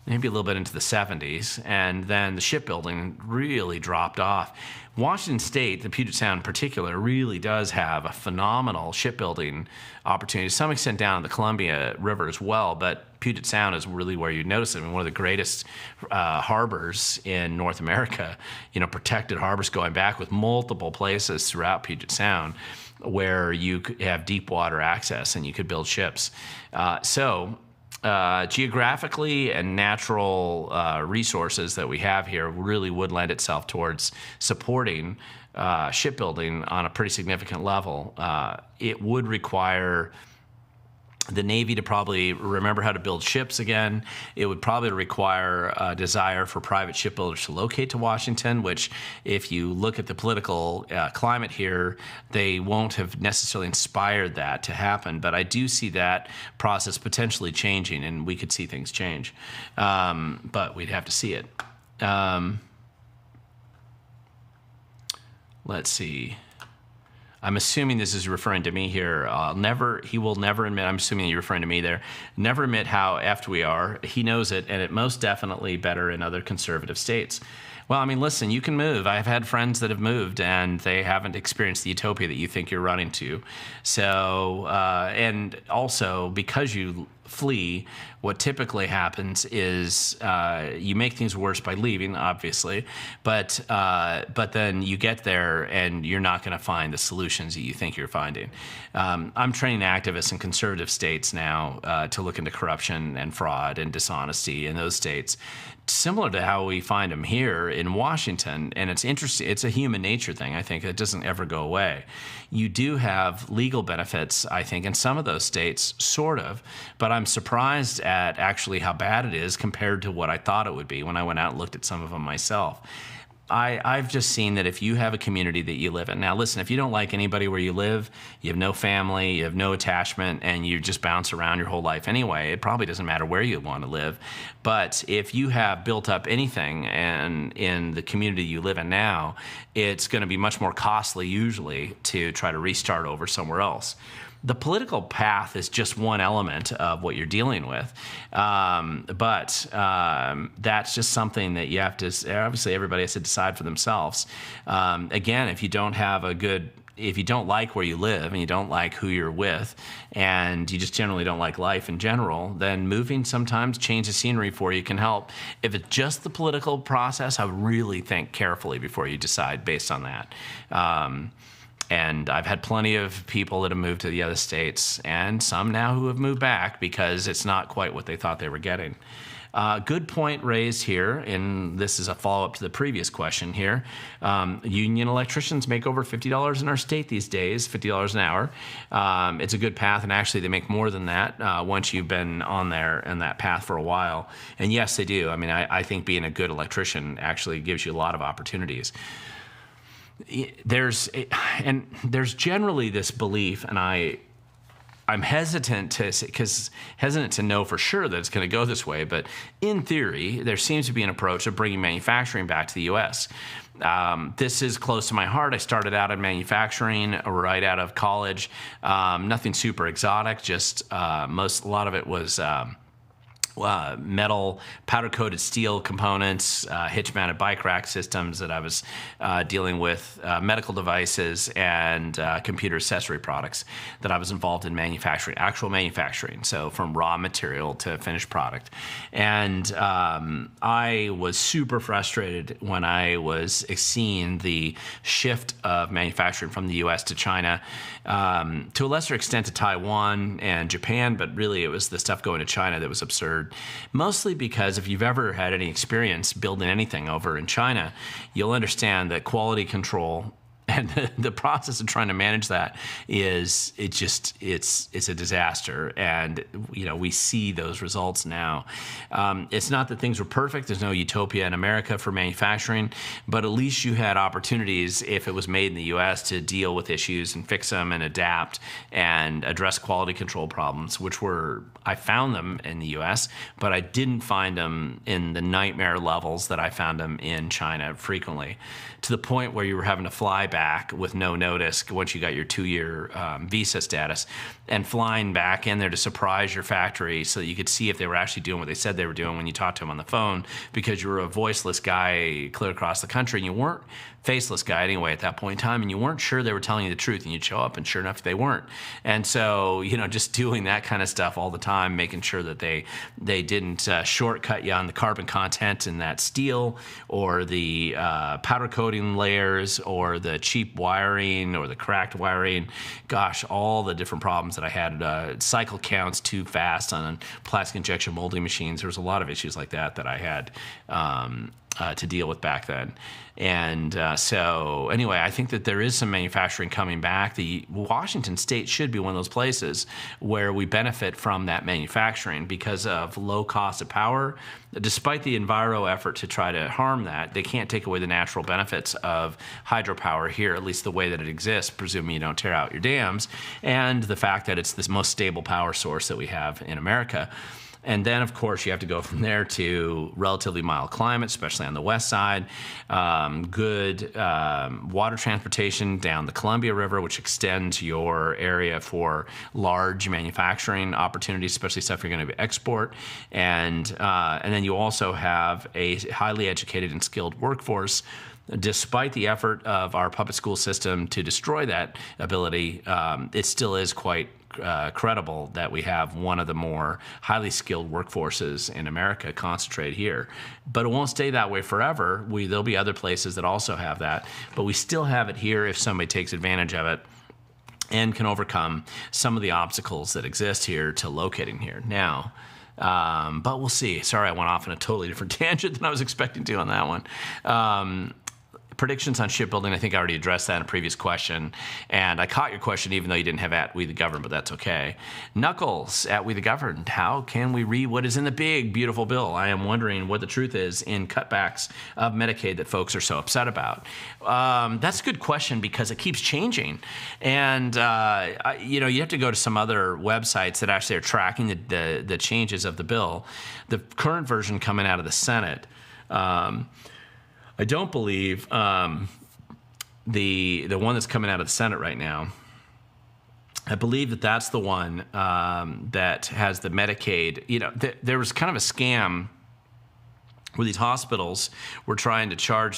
maybe a little bit into the 70s, and then the shipbuilding really dropped off. Washington State, the Puget Sound in particular, really does have a phenomenal shipbuilding opportunity, to some extent down in the Columbia River as well, but Puget Sound is really where you notice it. I mean, one of the greatest harbors in North America, protected harbors going back with multiple places throughout Puget Sound where you could have deep water access and you could build ships. Geographically and natural resources that we have here really would lend itself towards supporting shipbuilding on a pretty significant level. It would require the Navy to probably remember how to build ships again. It would probably require a desire for private shipbuilders to locate to Washington, which if you look at the political climate here, they won't have necessarily inspired that to happen. But I do see that process potentially changing, and we could see things change. But we'd have to see it. Let's see. I'm assuming this is referring to me here. He will never admit, I'm assuming you're referring to me there, never admit how effed we are. He knows it, and it most definitely better in other conservative states. Well, I mean, listen, you can move. I've had friends that have moved, and they haven't experienced the utopia that you think you're running to. So, and also, because you flee, what typically happens is you make things worse by leaving, obviously, but then you get there and you're not going to find the solutions that you think you're finding. I'm training activists in conservative states now to look into corruption and fraud and dishonesty in those states, similar to how we find them here in Washington. And it's interesting. It's a human nature thing, I think. It doesn't ever go away. You do have legal benefits, I think, in some of those states, sort of, but I'm surprised at actually how bad it is compared to what I thought it would be when I went out and looked at some of them myself. I've just seen that if you have a community that you live in. Now, listen, if you don't like anybody where you live, you have no family, you have no attachment, and you just bounce around your whole life anyway, it probably doesn't matter where you want to live. But if you have built up anything and in the community you live in now, it's going to be much more costly usually to try to restart over somewhere else. The political path is just one element of what you're dealing with. But that's just something that you have to, obviously everybody has to decide for themselves. Again, if you don't like where you live and you don't like who you're with and you just generally don't like life in general, then moving sometimes, change the scenery for you can help. If it's just the political process, I would really think carefully before you decide based on that. And I've had plenty of people that have moved to the other states and some now who have moved back because it's not quite what they thought they were getting. Good point raised here, and this is a follow-up to the previous question here. Union electricians make over $50 in our state these days, $50 an hour. It's a good path, and actually they make more than that once you've been on there in that path for a while. And yes, they do. I mean, I think being a good electrician actually gives you a lot of opportunities. There's generally this belief, and I I'm hesitant to know for sure that it's going to go this way, but in theory, there seems to be an approach of bringing manufacturing back to the U.S. This is close to my heart. I started out in manufacturing right out of college. Nothing super exotic, just a lot of it was metal, powder-coated steel components, hitch-mounted bike rack systems that I was dealing with, medical devices, and computer accessory products that I was involved in manufacturing, actual manufacturing, so from raw material to finished product. And I was super frustrated when I was seeing the shift of manufacturing from the U.S. to China, to a lesser extent to Taiwan and Japan, but really it was the stuff going to China that was absurd. Mostly because if you've ever had any experience building anything over in China, you'll understand that quality control and the process of trying to manage that it's a disaster. And we see those results now. It's not that things were perfect. There's no utopia in America for manufacturing, but at least you had opportunities, if it was made in the U.S., to deal with issues and fix them and adapt and address quality control problems, which I found them in the U.S., but I didn't find them in the nightmare levels that I found them in China frequently, to the point where you were having to fly back with no notice once you got your 2-year visa status, and flying back in there to surprise your factory so that you could see if they were actually doing what they said they were doing when you talked to them on the phone, because you were a voiceless guy clear across the country, and you weren't faceless guy anyway at that point in time, and you weren't sure they were telling you the truth, and you'd show up and sure enough they weren't. And so just doing that kind of stuff all the time, making sure that they didn't shortcut you on the carbon content in that steel, or the powder coating layers, or the cheap wiring, or the cracked wiring. Gosh, all the different problems that I had, cycle counts too fast on plastic injection molding machines. There was a lot of issues like that I had to deal with back then. And so anyway, I think that there is some manufacturing coming back. The Washington state should be one of those places where we benefit from that manufacturing because of low cost of power. Despite the enviro effort to try to harm that, they can't take away the natural benefits of hydropower here, at least the way that it exists, presuming you don't tear out your dams, and the fact that it's the most stable power source that we have in America. And then, of course, you have to go from there to relatively mild climate, especially on the west side, good water transportation down the Columbia River, which extends your area for large manufacturing opportunities, especially stuff you're going to export. And then you also have a highly educated and skilled workforce. Despite the effort of our public school system to destroy that ability, it still is quite credible that we have one of the more highly skilled workforces in America concentrated here. But it won't stay that way forever. There'll be other places that also have that, but we still have it here if somebody takes advantage of it and can overcome some of the obstacles that exist here to locating here. Now, but we'll see. Sorry, I went off on a totally different tangent than I was expecting to on that one. Predictions on shipbuilding, I think I already addressed that in a previous question. And I caught your question even though you didn't have at We the Govern, but that's okay. Knuckles, at We the Govern, how can we read what is in the big, beautiful bill? I am wondering what the truth is in cutbacks of Medicaid that folks are so upset about. That's a good question because it keeps changing. And, you have to go to some other websites that actually are tracking the changes of the bill. The current version coming out of the Senate, I don't believe the one that's coming out of the Senate right now. I believe that's the one that has the Medicaid. There was kind of a scam where these hospitals were trying to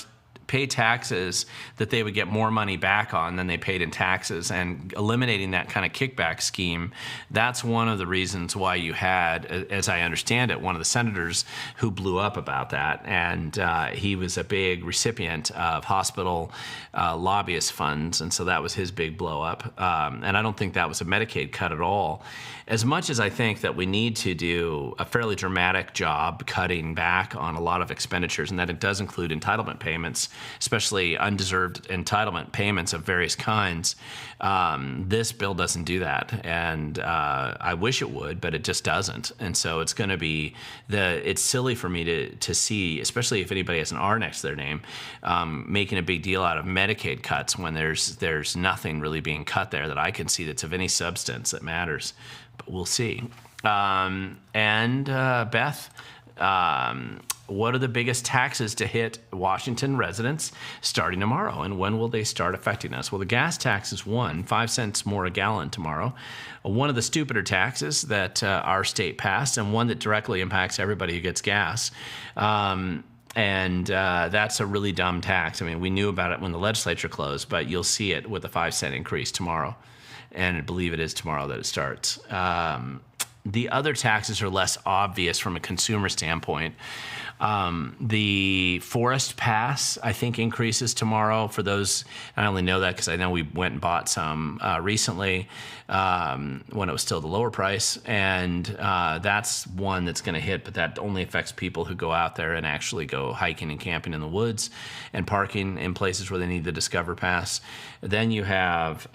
pay taxes that they would get more money back on than they paid in taxes, and eliminating that kind of kickback scheme. That's one of the reasons why you had, as I understand it, one of the senators who blew up about that, and he was a big recipient of hospital lobbyist funds, and so that was his big blow up. And I don't think that was a Medicaid cut at all. As much as I think that we need to do a fairly dramatic job cutting back on a lot of expenditures, and that it does include entitlement payments payments, especially undeserved entitlement payments of various kinds. This bill doesn't do that, and I wish it would, but it just doesn't. And so it's going to be it's silly for me to see, especially if anybody has an R next to their name, making a big deal out of Medicaid cuts when there's nothing really being cut there that I can see that's of any substance that matters. But we'll see. Beth, what are the biggest taxes to hit Washington residents starting tomorrow, and when will they start affecting us? Well, the gas tax is 5 cents more a gallon tomorrow. One of the stupider taxes that our state passed, and one that directly impacts everybody who gets gas. That's a really dumb tax. I mean, we knew about it when the legislature closed, but you'll see it with a 5-cent increase tomorrow. And I believe it is tomorrow that it starts. The other taxes are less obvious from a consumer standpoint. The forest pass, I think, increases tomorrow for those. I only know that because I know we went and bought some recently when it was still the lower price. And that's one that's going to hit, but that only affects people who go out there and actually go hiking and camping in the woods and parking in places where they need the Discover Pass. Then you have...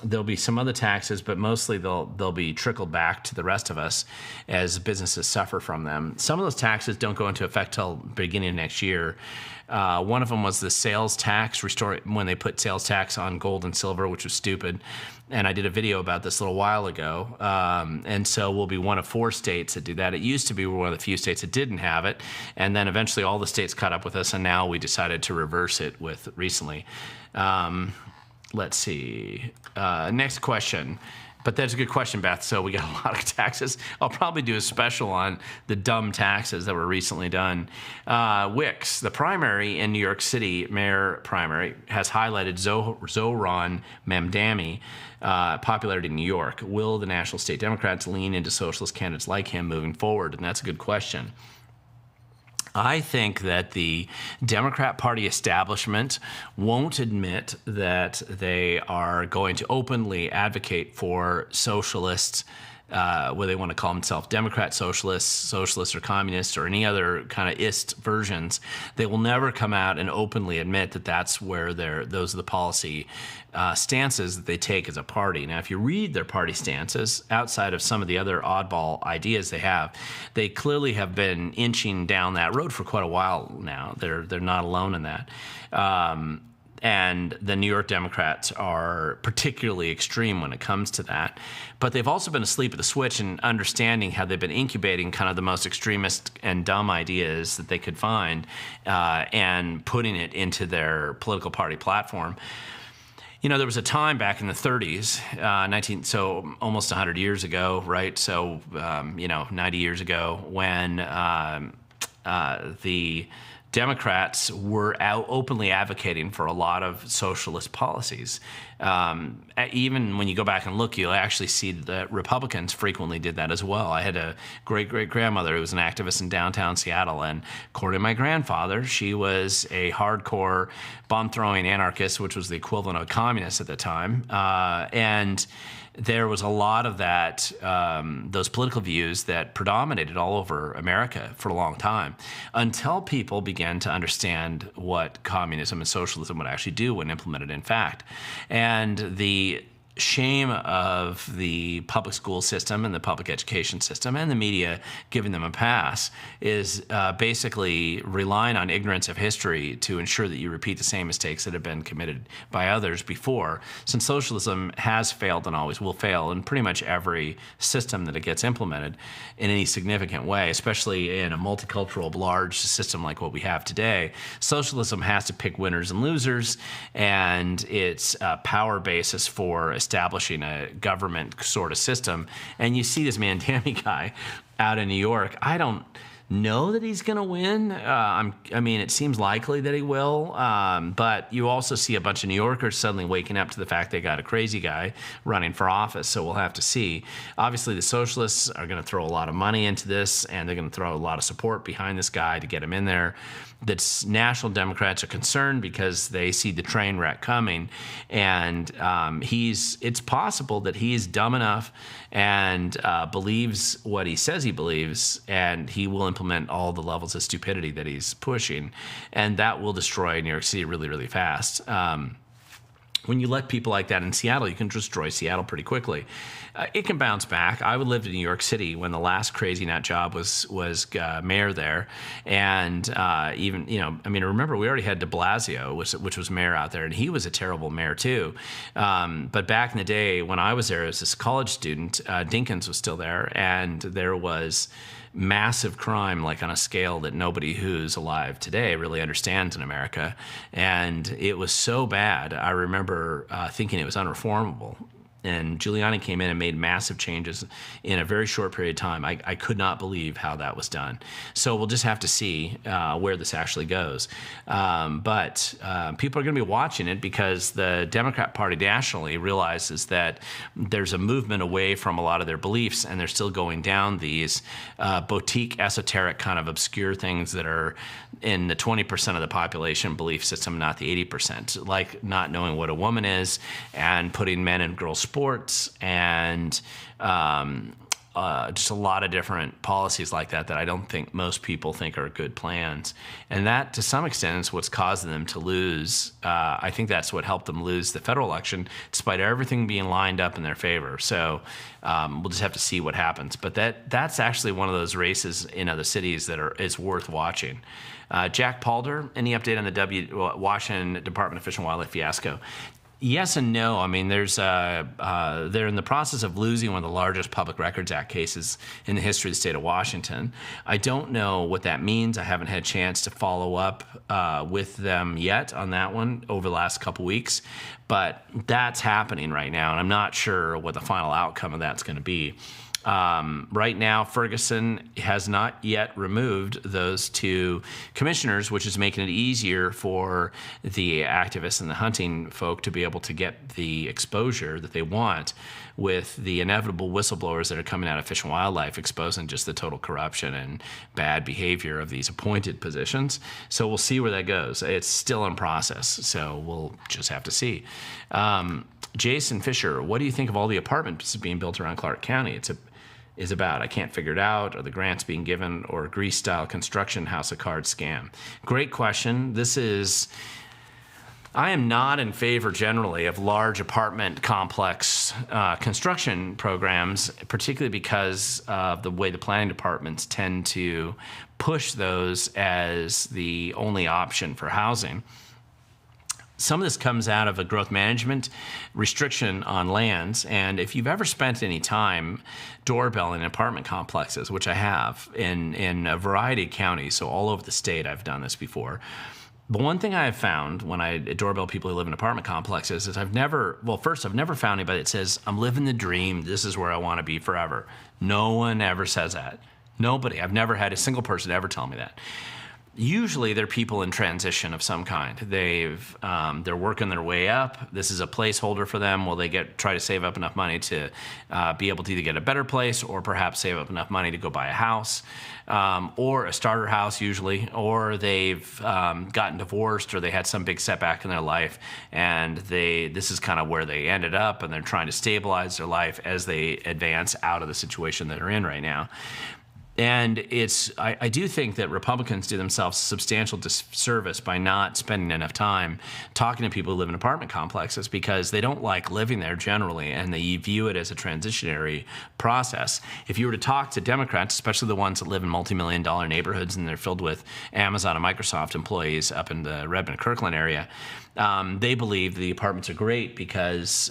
there'll be some other taxes, but mostly they'll be trickled back to the rest of us as businesses suffer from them. Some of those taxes don't go into effect till beginning of next year. One of them was the sales tax, when they put sales tax on gold and silver, which was stupid. And I did a video about this a little while ago. And so we'll be one of 4 states that do that. It used to be one of the few states that didn't have it. And then eventually all the states caught up with us, and now we decided to reverse it recently. Let's see. Next question. But that's a good question, Beth. So we got a lot of taxes. I'll probably do a special on the dumb taxes that were recently done. Wix, the primary in New York City, mayor primary, has highlighted Zohran Mamdani popularity in New York. Will the National State Democrats lean into socialist candidates like him moving forward? And that's a good question. I think that the Democrat Party establishment won't admit that they are going to openly advocate for socialists, whether they want to call themselves Democrat socialists or communists or any other kind of ist versions. They will never come out and openly admit that that's where those are the policy stances that they take as a party. Now, if you read their party stances, outside of some of the other oddball ideas they clearly have been inching down that road for quite a while now. They're not alone in that. And the New York Democrats are particularly extreme when it comes to that. But they've also been asleep at the switch in understanding how they've been incubating kind of the most extremist and dumb ideas that they could find and putting it into their political party platform. You know, there was a time back in the 30s, so almost 100 years ago, right? So, 90 years ago, when the Democrats were out openly advocating for a lot of socialist policies. Even when you go back and look, you'll actually see that Republicans frequently did that as well. I had a great-great-grandmother who was an activist in downtown Seattle, and according to my grandfather, she was a hardcore bomb-throwing anarchist, which was the equivalent of a communist at the time. And there was a lot of that, those political views that predominated all over America for a long time, until people began to understand what communism and socialism would actually do when implemented in fact. And the shame of the public school system and the public education system and the media giving them a pass is basically relying on ignorance of history to ensure that you repeat the same mistakes that have been committed by others before. Since socialism has failed and always will fail in pretty much every system that it gets implemented in any significant way, especially in a multicultural large system like what we have today, socialism has to pick winners and losers, and its power basis for establishing a government sort of system. And you see this Mamdani guy out in New York. I don't know that he's going to win. It seems likely that he will. But you also see a bunch of New Yorkers suddenly waking up to the fact they got a crazy guy running for office. So we'll have to see. Obviously, the socialists are going to throw a lot of money into this, and they're going to throw a lot of support behind this guy to get him in there. The National Democrats are concerned because they see the train wreck coming, and it's possible that he's dumb enough and believes what he says he believes, and he will implement implement all the levels of stupidity that he's pushing, and that will destroy New York City really, really fast. When you let people like that in Seattle, you can destroy Seattle pretty quickly. It can bounce back. I lived in New York City when the last crazy nut job was mayor there, and even remember we already had De Blasio, which was mayor out there, and he was a terrible mayor too. But back in the day when I was there as this college student, Dinkins was still there, and there was massive crime, like on a scale that nobody who's alive today really understands in America. And it was so bad, I remember thinking it was unreformable. And Giuliani came in and made massive changes in a very short period of time. I could not believe how that was done. So we'll just have to see where this actually goes. But people are going to be watching it because the Democrat Party nationally realizes that there's a movement away from a lot of their beliefs, and they're still going down these boutique, esoteric, kind of obscure things that are in the 20% of the population belief system, not the 80%, like not knowing what a woman is and putting men and girls sports and just a lot of different policies like that I don't think most people think are good plans. And that, to some extent, is what's causing them to lose. I think that's what helped them lose the federal election, despite everything being lined up in their favor. So we'll just have to see what happens. But that's actually one of those races in other cities that is worth watching. Jack Palder, any update on the Washington Department of Fish and Wildlife fiasco? Yes and no. I mean, they're in the process of losing one of the largest Public Records Act cases in the history of the state of Washington. I don't know what that means. I haven't had a chance to follow up with them yet on that one over the last couple weeks, but that's happening right now, and I'm not sure what the final outcome of that's going to be. Right now, Ferguson has not yet removed those two commissioners, which is making it easier for the activists and the hunting folk to be able to get the exposure that they want with the inevitable whistleblowers that are coming out of Fish and Wildlife, exposing just the total corruption and bad behavior of these appointed positions. So we'll see where that goes. It's still in process, so we'll just have to see. Jason Fisher, what do you think of all the apartments being built around Clark County? Is about. I can't figure it out. Are the grants being given or Greece-style construction house of cards scam? Great question. I am not in favor generally of large apartment complex construction programs, particularly because of the way the planning departments tend to push those as the only option for housing. Some of this comes out of a growth management restriction on lands, and if you've ever spent any time doorbelling apartment complexes, which I have in a variety of counties, so all over the state I've done this before, but one thing I have found when I doorbell people who live in apartment complexes is I've never found anybody that says, I'm living the dream, this is where I want to be forever. No one ever says that. Nobody. I've never had a single person ever tell me that. Usually they're people in transition of some kind. They're working their way up. This is a placeholder for them. Will they try to save up enough money to be able to either get a better place or perhaps save up enough money to go buy a house or a starter house usually, or they've gotten divorced or they had some big setback in their life and this is kind of where they ended up and they're trying to stabilize their life as they advance out of the situation that they're in right now. And I do think that Republicans do themselves a substantial disservice by not spending enough time talking to people who live in apartment complexes because they don't like living there generally, and they view it as a transitionary process. If you were to talk to Democrats, especially the ones that live in multi-million-dollar neighborhoods and they're filled with Amazon and Microsoft employees up in the Redmond-Kirkland area, they believe the apartments are great because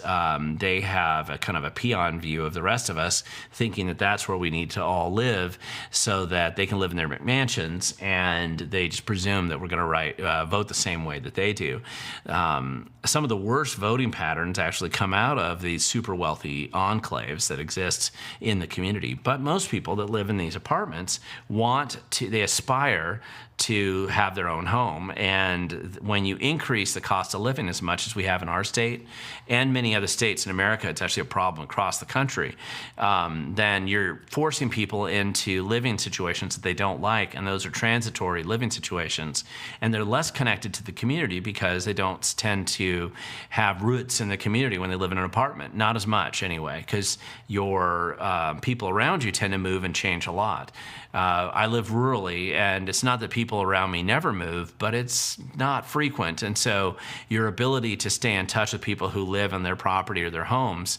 they have a kind of a peon view of the rest of us, thinking that that's where we need to all live so that they can live in their McMansions, and they just presume that we're going to vote the same way that they do. Some of the worst voting patterns actually come out of these super wealthy enclaves that exist in the community. But most people that live in these apartments they aspire to have their own home. And when you increase the cost of living as much as we have in our state and many other states in America, it's actually a problem across the country, then you're forcing people into living situations that they don't like, and those are transitory living situations, and they're less connected to the community because they don't tend to have roots in the community when they live in an apartment. Not as much anyway, because your people around you tend to move and change a lot. I live rurally, and it's not that people around me never move, but it's not frequent. And so your ability to stay in touch with people who live on their property or their homes,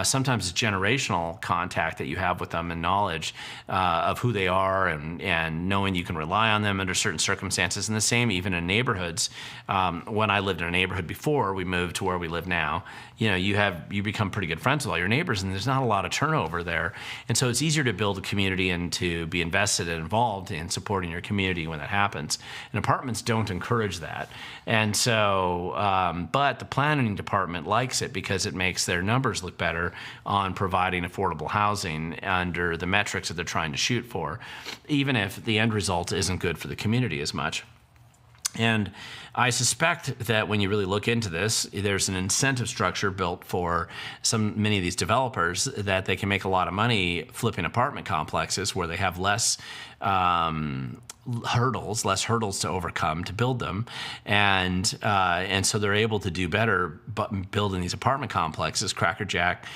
sometimes it's generational contact that you have with them and knowledge of who they are, and knowing you can rely on them under certain circumstances. And the same even in neighborhoods. When I lived in a neighborhood before we moved to where we live now, you become pretty good friends with all your neighbors, and there's not a lot of turnover there. And so it's easier to build a community and to be invested and involved in supporting your community when that happens. And apartments don't encourage that. And so, but the planning department likes it because it makes their numbers look better on providing affordable housing under the metrics that they're trying to shoot for, even if the end result isn't good for the community as much. And I suspect that when you really look into this, there's an incentive structure built for many of these developers that they can make a lot of money flipping apartment complexes where they have less hurdles to overcome to build them, and so they're able to do better building these apartment complexes, crackerjack,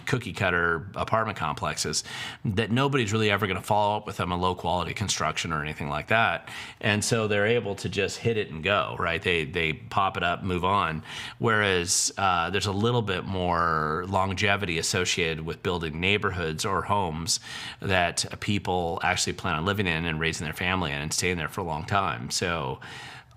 cookie cutter apartment complexes that nobody's really ever going to follow up with them on low quality construction or anything like that. And so they're able to just hit it and go, right? They pop it up, move on. Whereas there's a little bit more longevity associated with building neighborhoods or homes that people actually plan on living in and raising their family in and staying there for a long time. So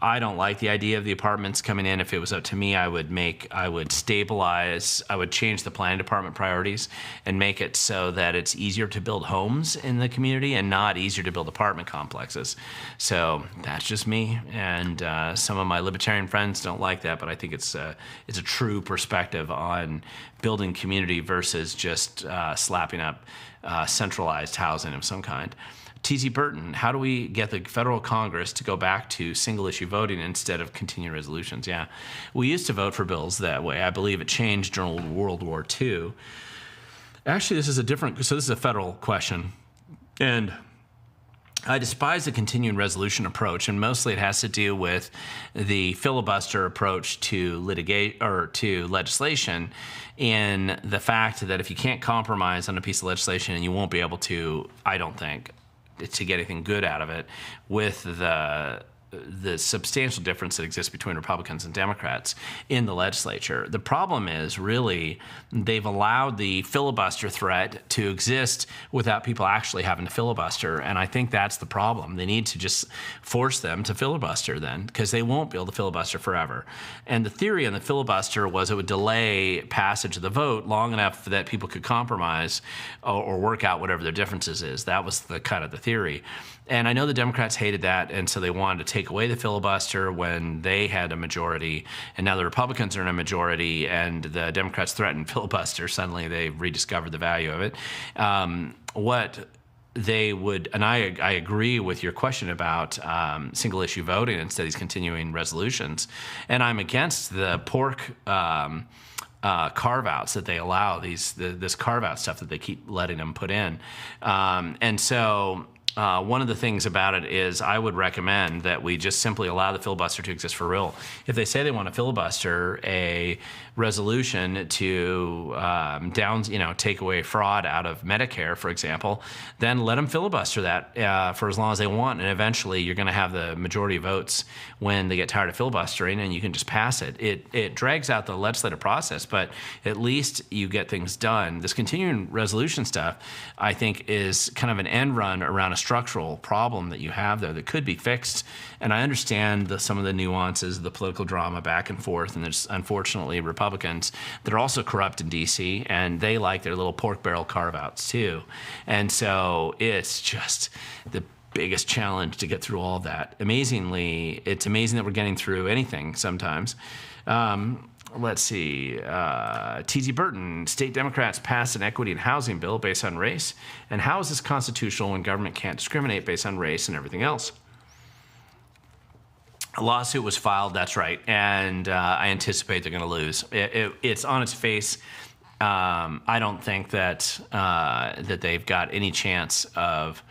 I don't like the idea of the apartments coming in. If it was up to me, I would stabilize, I would change the planning department priorities and make it so that it's easier to build homes in the community and not easier to build apartment complexes. So that's just me. And some of my libertarian friends don't like that, but I think it's a true perspective on building community versus just slapping up centralized housing of some kind. T.Z. Burton, how do we get the federal Congress to go back to single-issue voting instead of continuing resolutions? Yeah, we used to vote for bills that way. I believe it changed during World War II. Actually, this is a federal question. And I despise the continuing resolution approach, and mostly it has to do with the filibuster approach to legislation, in the fact that if you can't compromise on a piece of legislation, and you won't be able to, I don't think, to get anything good out of it, with the substantial difference that exists between Republicans and Democrats in the legislature. The problem is really they've allowed the filibuster threat to exist without people actually having to filibuster, and I think that's the problem. They need to just force them to filibuster then, because they won't be able to filibuster forever. And the theory on the filibuster was it would delay passage of the vote long enough that people could compromise or work out whatever their differences is. That was the kind of the theory. And I know the Democrats hated that, and so they wanted to take away the filibuster when they had a majority, and now the Republicans are in a majority, and the Democrats threatened filibuster. Suddenly they rediscovered the value of it. What they would, and I agree with your question about single-issue voting instead of these continuing resolutions, and I'm against the pork carve-outs that they allow, this carve-out stuff that they keep letting them put in. And so one of the things about it is I would recommend that we just simply allow the filibuster to exist for real. If they say they want to filibuster a resolution to take away fraud out of Medicare, for example, then let them filibuster that for as long as they want, and eventually you're going to have the majority of votes when they get tired of filibustering, and you can just pass it. It drags out the legislative process, but at least you get things done. This continuing resolution stuff, I think, is kind of an end run around a structural problem that you have there that could be fixed. And I understand some of the nuances, the political drama back and forth, and there's unfortunately Republicans that are also corrupt in D.C., and they like their little pork barrel carve-outs too. And so it's just the biggest challenge to get through all of that. Amazingly, it's amazing that we're getting through anything sometimes. Let's see. T.Z. Burton, state Democrats passed an equity and housing bill based on race. And how is this constitutional when government can't discriminate based on race and everything else? A lawsuit was filed, that's right. And I anticipate they're going to lose. It's on its face I don't think that that they've got any chance of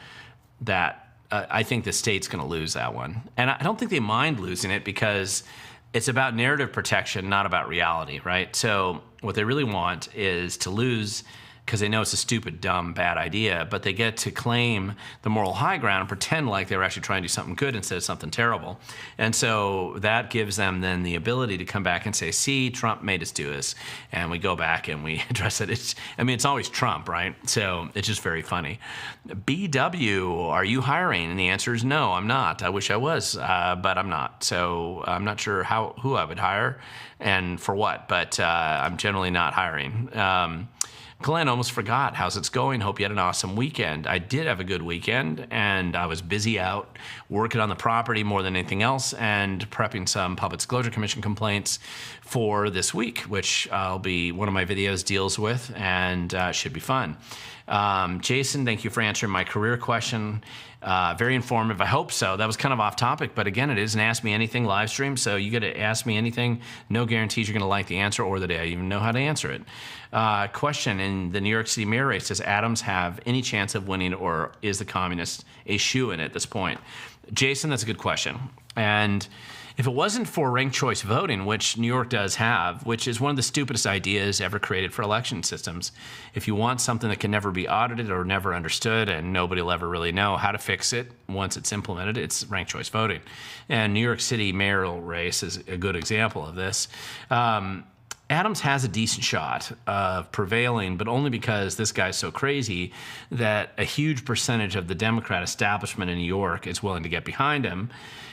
that. I think the state's going to lose that one, and I don't think they mind losing it because it's about narrative protection, not about reality, right? So what they really want is to lose because they know it's a stupid, dumb, bad idea, but they get to claim the moral high ground and pretend like they were actually trying to do something good instead of something terrible. And so that gives them then the ability to come back and say, see, Trump made us do this. And we go back and we address it. It's always Trump, right? So it's just very funny. BW, are you hiring? And the answer is no, I'm not. I wish I was, but I'm not. So I'm not sure who I would hire and for what, but I'm generally not hiring. Glenn, almost forgot. How's it going? Hope you had an awesome weekend. I did have a good weekend, and I was busy out working on the property more than anything else and prepping some Public Disclosure Commission complaints for this week, which one of my videos deals with, and should be fun. Jason, thank you for answering my career question. Very informative. I hope so. That was kind of off topic, but again, it is an Ask Me Anything live stream, so you get to ask me anything. No guarantees you're going to like the answer or that I even know how to answer it. Question in the New York City mayor race, does Adams have any chance of winning, or is the communist a shoo-in at this point? Jason, that's a good question. And if it wasn't for ranked choice voting, which New York does have, which is one of the stupidest ideas ever created for election systems, if you want something that can never be audited or never understood and nobody will ever really know how to fix it once it's implemented, it's ranked choice voting. And New York City mayoral race is a good example of this. Adams has a decent shot of prevailing, but only because this guy's so crazy that a huge percentage of the Democrat establishment in New York is willing to get behind him.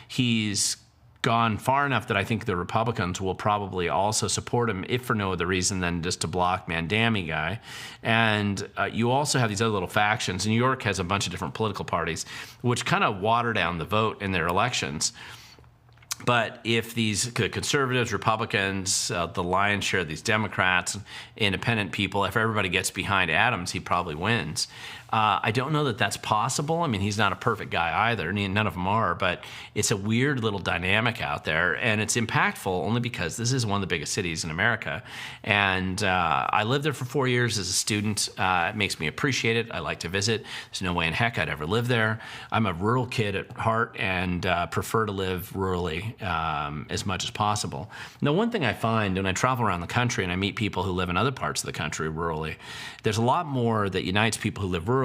He's gone far enough that I think the Republicans will probably also support him, if for no other reason than just to block Mandami guy. And you also have these other little factions. New York has a bunch of different political parties, which kind of water down the vote in their elections. But if these conservatives, Republicans, the lion's share of these Democrats, independent people, if everybody gets behind Adams, he probably wins. I don't know that that's possible. I mean, he's not a perfect guy either. None of them are, but it's a weird little dynamic out there, and it's impactful only because this is one of the biggest cities in America. And I lived there for 4 years as a student. It makes me appreciate it. I like to visit. There's no way in heck I'd ever live there. I'm a rural kid at heart and prefer to live rurally as much as possible. Now, one thing I find when I travel around the country and I meet people who live in other parts of the country rurally, there's a lot more that unites people who live rurally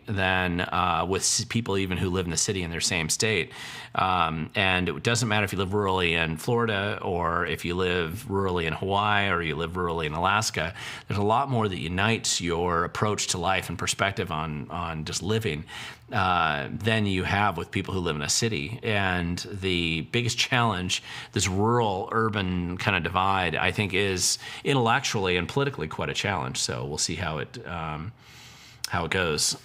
than with people even who live in the city in their same state. And it doesn't matter if you live rurally in Florida or if you live rurally in Hawaii or you live rurally in Alaska. There's a lot more that unites your approach to life and perspective on just living than you have with people who live in a city. And the biggest challenge, this rural-urban kind of divide, I think is intellectually and politically quite a challenge. So we'll see how it goes.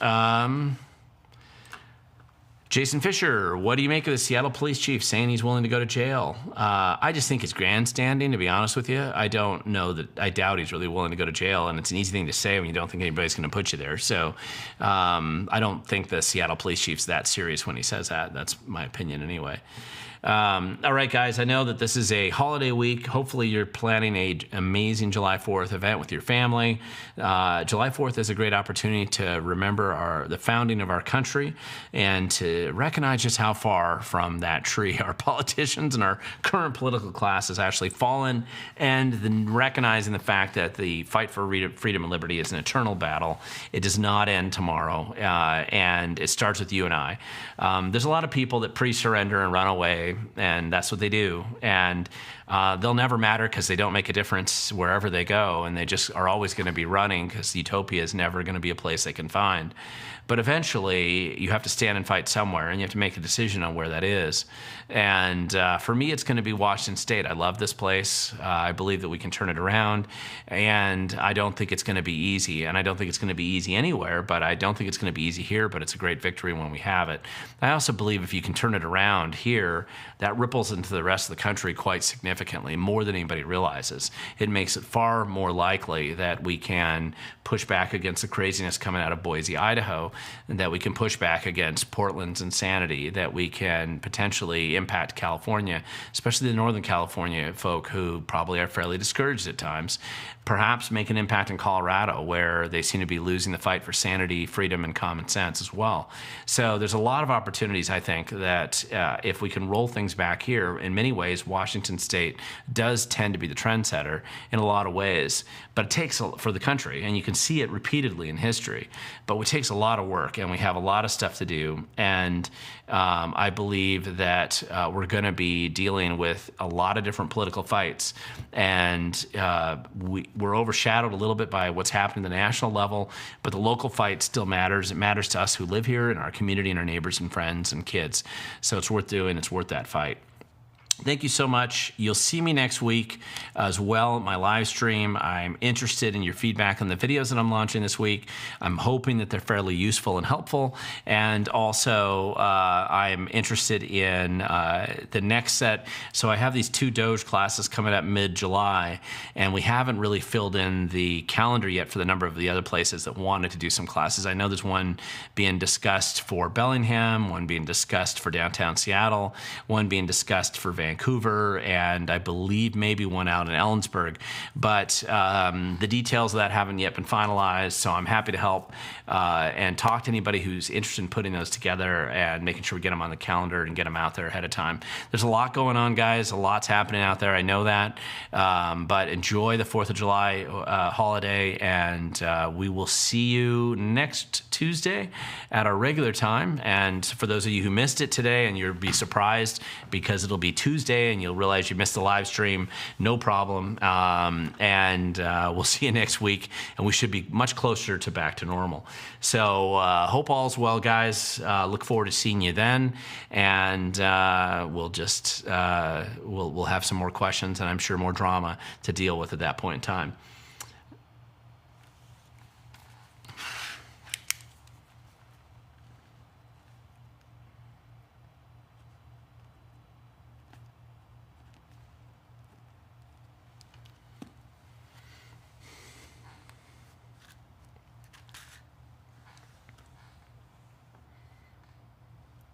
Jason Fisher, what do you make of the Seattle police chief saying he's willing to go to jail? I just think it's grandstanding, to be honest with you. I don't know that, I doubt he's really willing to go to jail, and it's an easy thing to say when you don't think anybody's going to put you there. So I don't think the Seattle police chief's that serious when he says that. That's my opinion anyway. All right, guys, I know that this is a holiday week. Hopefully you're planning an amazing July 4th event with your family. July 4th is a great opportunity to remember the founding of our country and to recognize just how far from that tree our politicians and our current political class has actually fallen, and then recognizing the fact that the fight for freedom and liberty is an eternal battle. It does not end tomorrow, and it starts with you and I. There's a lot of people that pre-surrender and run away, and that's what they do. And they'll never matter because they don't make a difference wherever they go, and they just are always going to be running because utopia is never going to be a place they can find. But eventually, you have to stand and fight somewhere, and you have to make a decision on where that is. And for me, it's going to be Washington State. I love this place. I believe that we can turn it around, and I don't think it's going to be easy. And I don't think it's going to be easy anywhere, but I don't think it's going to be easy here, but it's a great victory when we have it. I also believe if you can turn it around here, that ripples into the rest of the country quite significantly, more than anybody realizes. It makes it far more likely that we can push back against the craziness coming out of Boise, Idaho, and that we can push back against Portland's insanity, that we can potentially impact California, especially the Northern California folk who probably are fairly discouraged at times. perhaps make an impact in Colorado, where they seem to be losing the fight for sanity, freedom, and common sense as well. So there's a lot of opportunities, I think, that if we can roll things back here, in many ways, Washington State does tend to be the trendsetter in a lot of ways. But it takes for the country, and you can see it repeatedly in history, but it takes a lot of work, and we have a lot of stuff to do. And I believe that we're going to be dealing with a lot of different political fights, and we're overshadowed a little bit by what's happening at the national level, but the local fight still matters. It matters to us who live here in our community and our neighbors and friends and kids. So it's worth doing. It's worth that fight. Thank you so much. You'll see me next week as well at my live stream. I'm interested in your feedback on the videos that I'm launching this week. I'm hoping that they're fairly useful and helpful. And also, I'm interested in the next set. So I have these 2 Doge classes coming up mid-July, and we haven't really filled in the calendar yet for the number of the other places that wanted to do some classes. I know there's one being discussed for Bellingham, one being discussed for downtown Seattle, one being discussed for Vancouver, and I believe maybe one out in Ellensburg. But the details of that haven't yet been finalized, so I'm happy to help and talk to anybody who's interested in putting those together and making sure we get them on the calendar and get them out there ahead of time. There's a lot going on, guys. A lot's happening out there. I know that. But enjoy the 4th of July holiday, and we will see you next Tuesday at our regular time. And for those of you who missed it today, and you'll be surprised because it'll be Tuesday and you'll realize you missed the live stream, no problem. And we'll see you next week, and we should be much closer to back to normal. So hope all's well, guys. Look forward to seeing you then, and we'll just we'll have some more questions, and I'm sure more drama to deal with at that point in time.